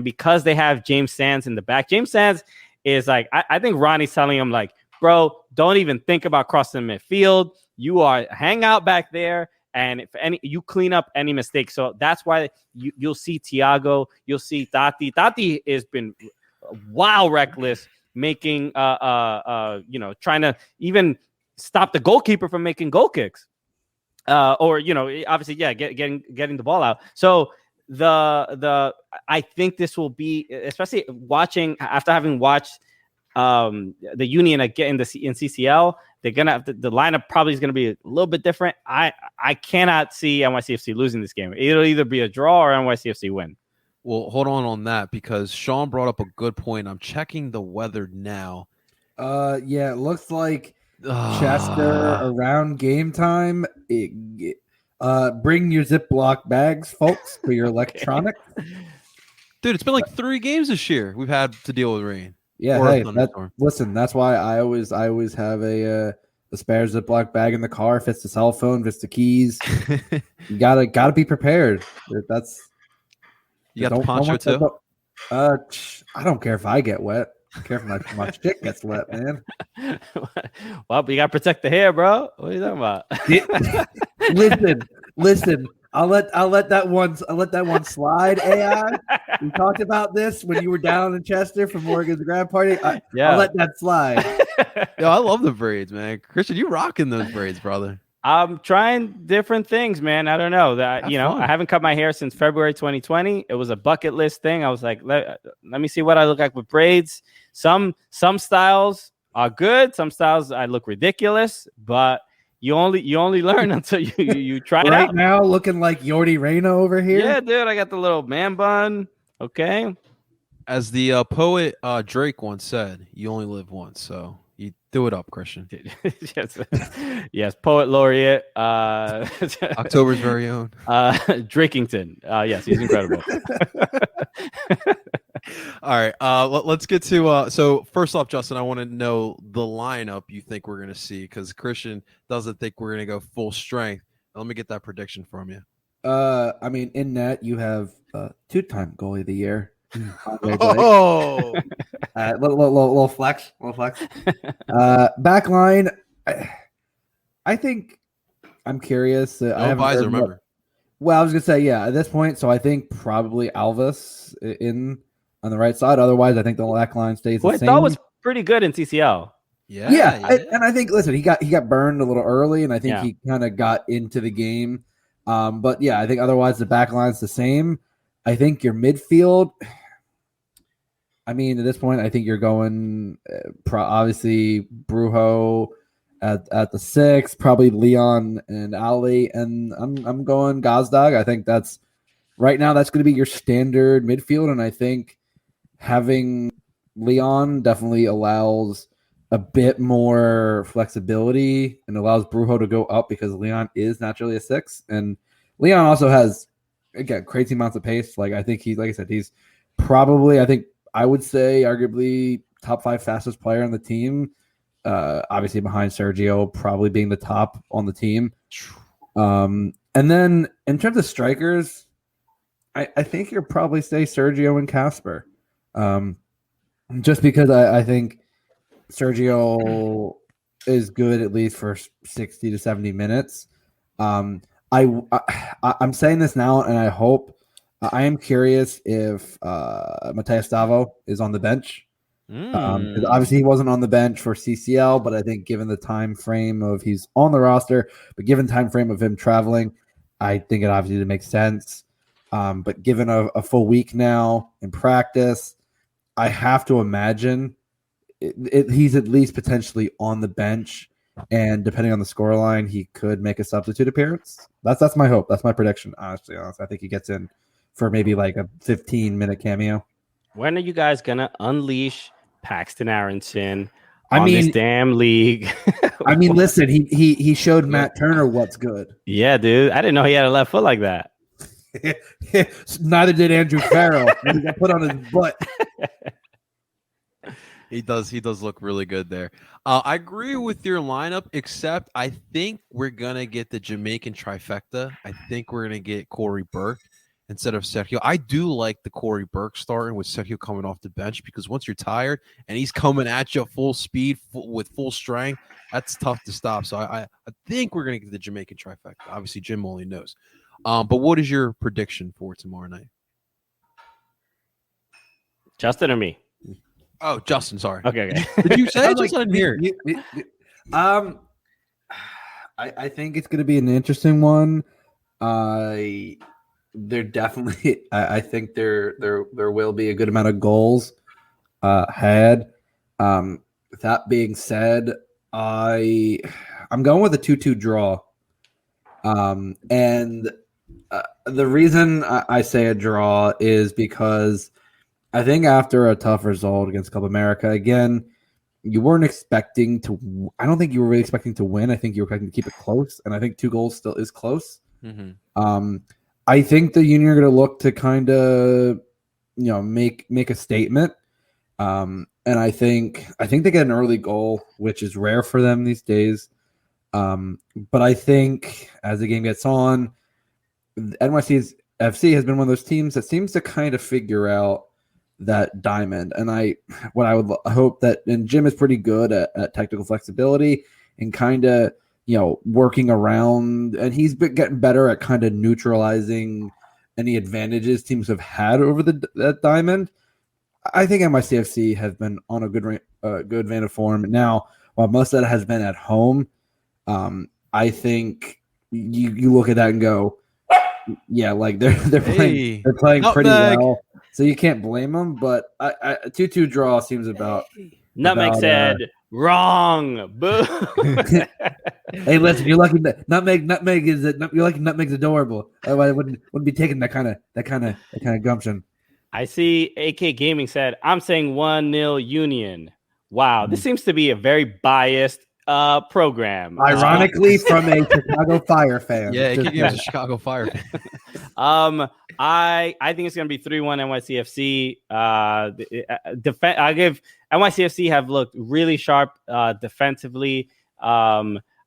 because they have James Sands in the back, James Sands is like, I think Ronnie's telling him like, bro, don't even think about crossing the midfield. You hang out back there, and if you clean up any mistakes. So that's why you'll see Thiago, you'll see Tati. Tati has been wild reckless, making trying to even stop the goalkeeper from making goal kicks, or obviously getting the ball out. So I think this will be, especially after having watched the Union again in CCL, they're gonna have the lineup probably is gonna be a little bit different. I cannot see NYCFC losing this game. It'll either be a draw or NYCFC win. Well, hold on that, because Sean brought up a good point. I'm checking the weather now. Yeah, it looks like Chester around game time. Bring your Ziploc bags, folks, for your electronics. Dude, it's been like 3 games this year we've had to deal with rain. Yeah, listen, that's why I always have a spare Ziploc bag in the car. Fits the cell phone, fits the keys. You gotta be prepared. You got the poncho too? I don't care if I get wet. I care if my shit gets wet, man. Well, but you gotta protect the hair, bro. What are you talking about? Listen. I'll let that one slide. AI. We talked about this when you were down in Chester for Morgan's grad party. I'll let that slide. Yo, I love the braids, man. Christian, you rocking those braids, brother. I'm trying different things, man. I don't know that I haven't cut my hair since February 2020. It was a bucket list thing. I was like, let me see what I look like with braids. Some styles are good. Some styles I look ridiculous, but you only learn until you try it out. Right now, looking like Yordi Reyna over here. Yeah, dude, I got the little man bun. Okay. As the poet Drake once said, "You only live once," so you do it up, Christian. Yes, poet laureate. October's very own. Drakington. Yes, he's incredible. All right, let's get to so first off, Justin, I want to know the lineup you think we're going to see, because Christian doesn't think we're going to go full strength. Let me get that prediction from you. In net you have 2-time goalie of the year. Little flex. Back line, I think I'm curious. No advisor, remember. Well, I was gonna say, yeah, at this point, so I think probably Alves in on the right side. Otherwise, I think the back line stays the same. I thought was pretty good in CCL. Yeah. And I think, listen, he got burned a little early, and I think he kind of got into the game. But yeah, I think otherwise the back line's the same. I think your midfield, at this point, I think you're going obviously Brujo at the 6, probably Leon and Ali, and I'm going Gazdag. I think that's right now that's going to be your standard midfield, and I think having Leon definitely allows a bit more flexibility and allows Brujo to go up because Leon is naturally a 6, and Leon also has again crazy amounts of pace. Like I think like I said, he's probably I would say arguably top 5 fastest player on the team. Obviously behind Sergio, probably being the top on the team. And then in terms of strikers, I think you'll probably say Sergio and Casper. Just because I think Sergio is good at least for 60 to 70 minutes. I'm saying this now, and I hope I am curious if Mateus Davo is on the bench. Because obviously he wasn't on the bench for CCL, but I think given the time frame of he's on the roster, but given time frame of him traveling, I think it obviously makes sense. But given a full week now in practice, I have to imagine he's at least potentially on the bench, and depending on the scoreline, he could make a substitute appearance. That's my hope. That's my prediction. Honestly, I think he gets in for maybe like a 15-minute cameo. When are you guys gonna unleash Paxton Aronson on this damn league? I mean, listen, he showed Matt Turner what's good. Yeah, dude. I didn't know he had a left foot like that. Neither did Andrew Farrell. He got put on his butt. He does look really good there. I agree with your lineup, except I think we're gonna get the Jamaican trifecta. I think we're gonna get Corey Burke instead of Sergio. I do like the Corey Burke starting with Sergio coming off the bench, because once you're tired and he's coming at you full speed with full strength, that's tough to stop. So I think we're gonna get the Jamaican trifecta. Obviously, Jim only knows. But what is your prediction for tomorrow night? Justin or me? Oh, Justin, sorry. Okay. Did you say it? Just here? I think it's going to be an interesting one. There definitely, I think there will be a good amount of goals had. That being said, I'm going with a 2-2 draw. And the reason I say a draw is because I think after a tough result against Club America, again, you weren't expecting to. I don't think you were really expecting to win. I think you were expecting to keep it close, and I think 2 goals still is close. Mm-hmm. I think the Union are going to look to kind of, make a statement. And I think they get an early goal, which is rare for them these days. But I think as the game gets on, NYCFC has been one of those teams that seems to kind of figure out that diamond. And I would hope that, and Jim is pretty good at technical flexibility and kind of, working around, and he's been getting better at kind of neutralizing any advantages teams have had over that diamond. I think NYCFC has been on a good vein of form. Now, while most of that has been at home, I think you look at that and go, yeah, like they're playing pretty well, so you can't blame them. But a 2-2 draw seems about. Nutmeg said wrong. Boo. Hey, listen, you're lucky that Nutmeg is you're lucky Nutmeg's adorable. Otherwise, I wouldn't be taking that kind of gumption. I see AK Gaming said, I'm saying 1-0 Union. Wow, this seems to be a very biased program. Ironically, from a Chicago Fire fan. Yeah, AK Gaming's a Chicago Fire fan. I think it's going to be 3-1 NYCFC. I give NYCFC have looked really sharp defensively.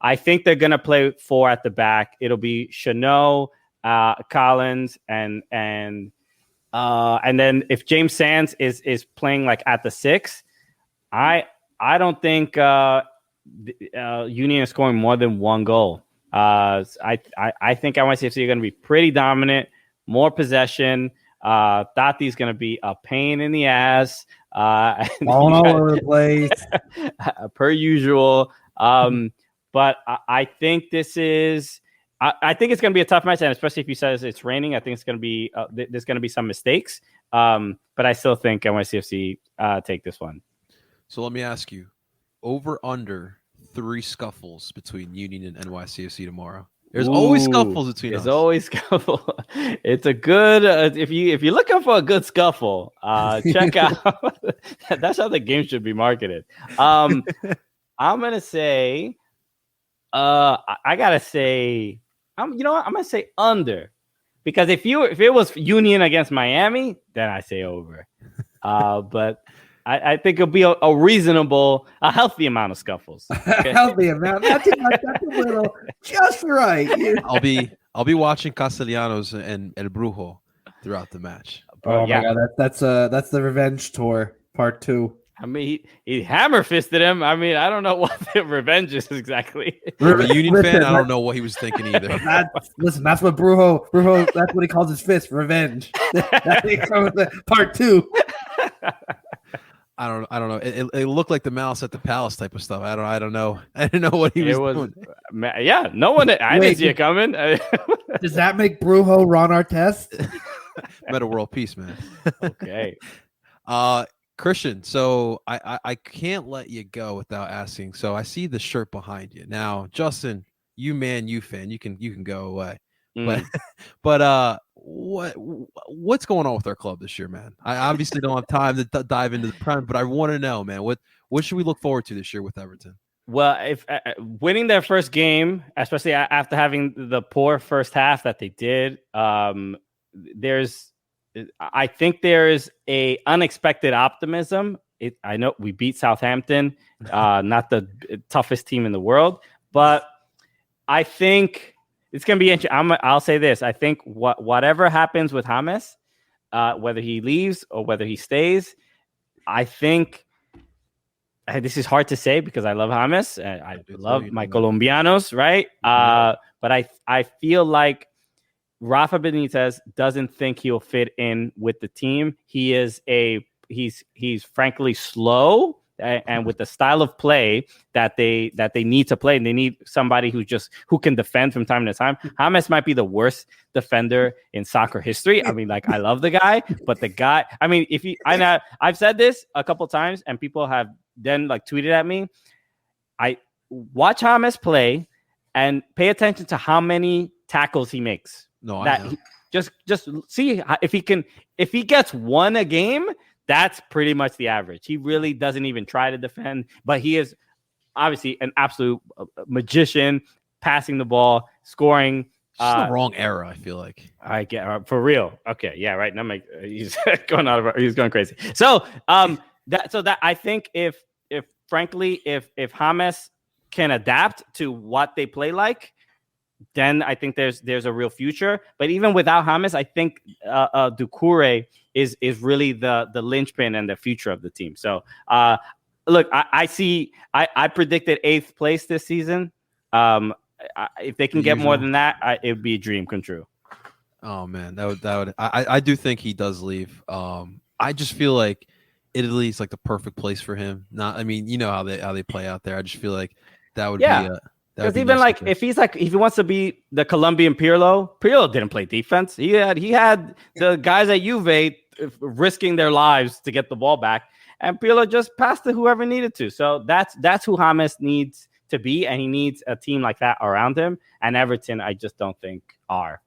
I think they're going to play 4 at the back. It'll be Chanot, Collins, and then if James Sands is playing like at the 6, I don't think Union is scoring more than 1 goal. I think NYCFC are going to be pretty dominant, more possession. Tati's going to be a pain in the ass. All over the place. Per usual. But I think this is I think it's going to be a tough match, and especially if you says it's raining, I think it's going to be there's going to be some mistakes. But I still think NYCFC take this one. So let me ask you, over under 3 scuffles between Union and NYCFC tomorrow. There's always scuffles between us. There's always scuffle. It's a good if you're looking for a good scuffle, check out. That's how the game should be marketed. I'm gonna say, I gotta say, I'm gonna say under, because if it was Union against Miami, then I say over. But I think it'll be a reasonable, a healthy amount of scuffles. Okay? Healthy amount, not too much, not too little, just right. I'll be watching Castellanos and El Brujo throughout the match. Oh my God, that's the revenge tour part 2. I mean, he hammer fisted him. I mean, I don't know what the revenge is exactly. I'm a Union fan. I don't know what he was thinking either. That's what Brujo. That's what he calls his fist, revenge. Part 2. I don't know. It looked like the Malice at the Palace type of stuff. I don't know. I didn't know what he was doing. Yeah, no one. I didn't see it coming. Does that make Brujo Ron Artest? Meta world peace, man. Okay. Christian, so I can't let you go without asking. So I see the shirt behind you now, Justin. You fan. You can go away. But what's going on with our club this year, man? I obviously don't have time to dive into the prem, but I want to know, man. What should we look forward to this year with Everton? Well, if winning their first game, especially after having the poor first half that they did, I think there's a unexpected optimism. I know we beat Southampton, not the toughest team in the world, but I think it's going to be interesting. I'll say this. I think whatever happens with James, whether he leaves or whether he stays, I think this is hard to say because I love James. I love my Colombianos, right? But I feel like Rafa Benitez doesn't think he'll fit in with the team. He's frankly slow, and with the style of play that they need to play, and they need somebody who can defend from time to time. James might be the worst defender in soccer history. I mean, like, I love the guy, but the guy, I mean, I've said this a couple times and people have then like tweeted at me. I watch James play and pay attention to how many tackles he makes. No, just see if he gets one a game. That's pretty much the average. He really doesn't even try to defend, but he is obviously an absolute magician, passing the ball, scoring. It's the wrong era, I feel like. I get for real. Okay, yeah, right. Now he's he's going crazy. So that I think if James can adapt to what they play like, then I think there's a real future. But even without James, I think Doucouré is really the linchpin and the future of the team. So look, I predicted 8th place this season. If they can get more than that, it would be a dream come true. Oh man, that would. I do think he does leave. I just feel like Italy is like the perfect place for him. I mean, you know how they play out there. I just feel like that would be. Because even nice if he wants to be the Colombian Pirlo didn't play defense. He had the guys at Juve risking their lives to get the ball back, and Pirlo just passed to whoever needed to. So that's who James needs to be, and he needs a team like that around him. And Everton, I just don't think are.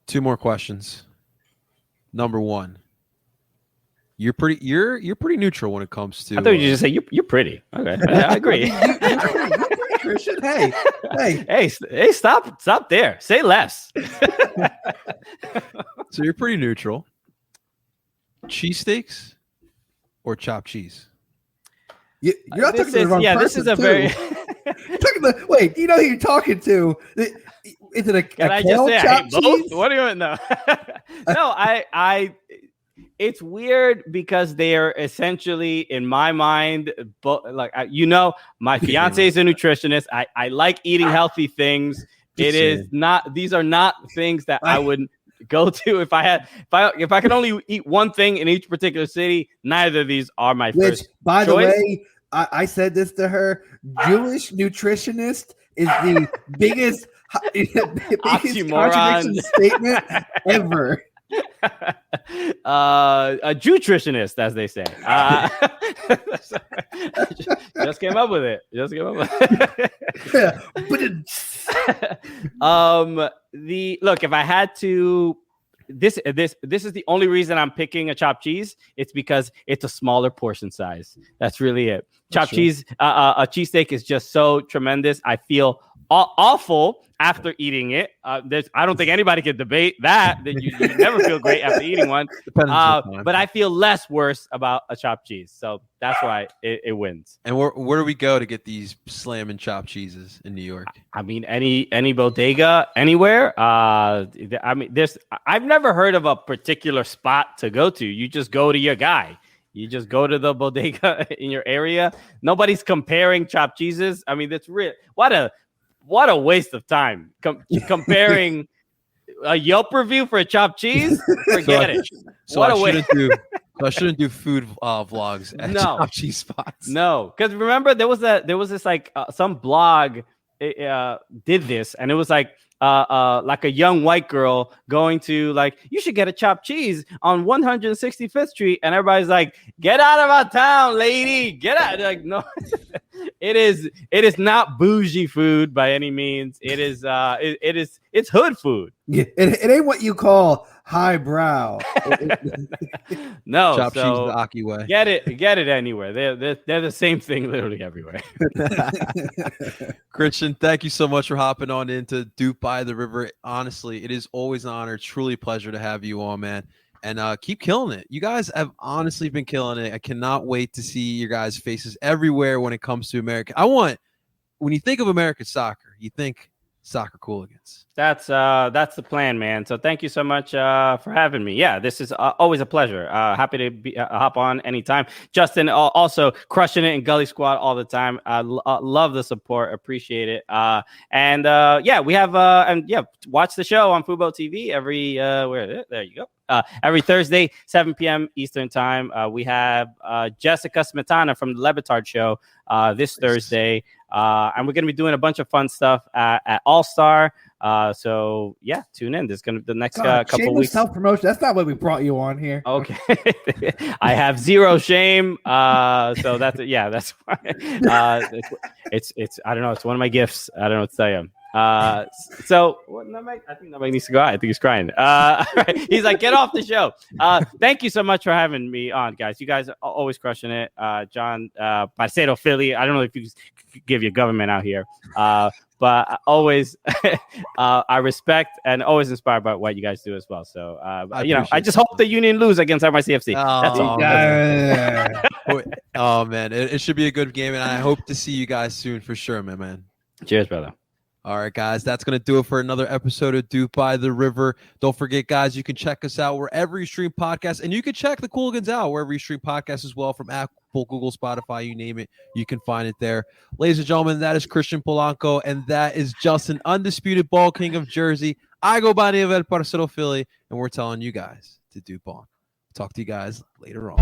2 more questions. Number 1. You're pretty neutral when it comes to. I thought you just say you're pretty. Okay, I agree. Christian, hey, stop there. Say less. So you're pretty neutral. Cheesesteaks or chopped cheese? You're not talking to the wrong person. This is a very. Wait, you know who you're talking to? Is it a? Can I just say I hate both? What do you want? No, no. I. It's weird because they are essentially, in my mind, my fiance is a nutritionist. I like eating healthy things. These are not things that I would go to if I could only eat one thing in each particular city. Neither of these are my first. By the way, I said this to her. Jewish nutritionist is the biggest contradiction statement ever. A nutritionist, as they say. Just came up with it. Look, if I had to, this is the only reason I'm picking a chopped cheese. It's because it's a smaller portion size. That's really it. Chopped cheese, a cheesesteak is just so tremendous. I feel awful after eating it. I don't think anybody can debate that you never feel great after eating one. But I feel less worse about a chopped cheese. So that's why it wins. And where do we go to get these slamming chopped cheeses in New York? I mean, any bodega, anywhere. I mean, I've never heard of a particular spot to go to. You just go to your guy. You just go to the bodega in your area. Nobody's comparing chopped cheeses. I mean, that's real. What a waste of time comparing a Yelp review for a chopped cheese. Forget it. So I shouldn't do food vlogs at chopped cheese spots. No, because remember there was this like some blog did this, and it was like a young white girl going to like, you should get a chopped cheese on 165th Street, and everybody's like, get out of our town, lady, get out. Like, no, it is not bougie food by any means. It's hood food. Yeah, it ain't what you call highbrow. No, chopped cheese so the Aki way. Get it anywhere. They're the same thing literally everywhere. Christian, thank you so much for hopping on into Dupe by the River. Honestly, it is always an honor, truly a pleasure to have you on, man. And keep killing it. You guys have honestly been killing it. I cannot wait to see your guys' faces everywhere when it comes to America. When you think of American soccer, you think soccer Cooligans. That's the plan, man. So thank you so much for having me. Yeah, this is always a pleasure. Happy to hop on anytime. Justin also crushing it in Gully Squad all the time. I love the support. Appreciate it. We have watch the show on Fubo TV every there you go. Every Thursday, 7 p.m. Eastern time. We have Jessica Smetana from the Levitard Show this Thursday. And we're going to be doing a bunch of fun stuff at All-Star. So yeah, tune in. There's going to be the next couple weeks. Self-promotion. That's not why we brought you on here. Okay. I have zero shame. So that's why. It's I don't know. It's one of my gifts. I don't know what to tell you. I think nobody needs to go out. I think he's crying. He's like, get off the show. Thank you so much for having me on, guys. You guys are always crushing it. John, Parcero Philly. I don't know if you give your government out here, but always I respect and always inspired by what you guys do as well. So I just hope the Union lose against NYCFC. That's all. Oh man, it should be a good game, and I hope to see you guys soon for sure, man. Cheers, brother. All right, guys, that's going to do it for another episode of Dupe by the River. Don't forget, guys, you can check us out wherever you stream podcasts, and you can check the Cooligans out wherever you stream podcasts as well, from Apple, Google, Spotify, you name it. You can find it there. Ladies and gentlemen, that is Christian Polanco, and that is Justin, undisputed ball king of Jersey. I go by the name of El Parcero Philly, and we're telling you guys to dupe on. Talk to you guys later on.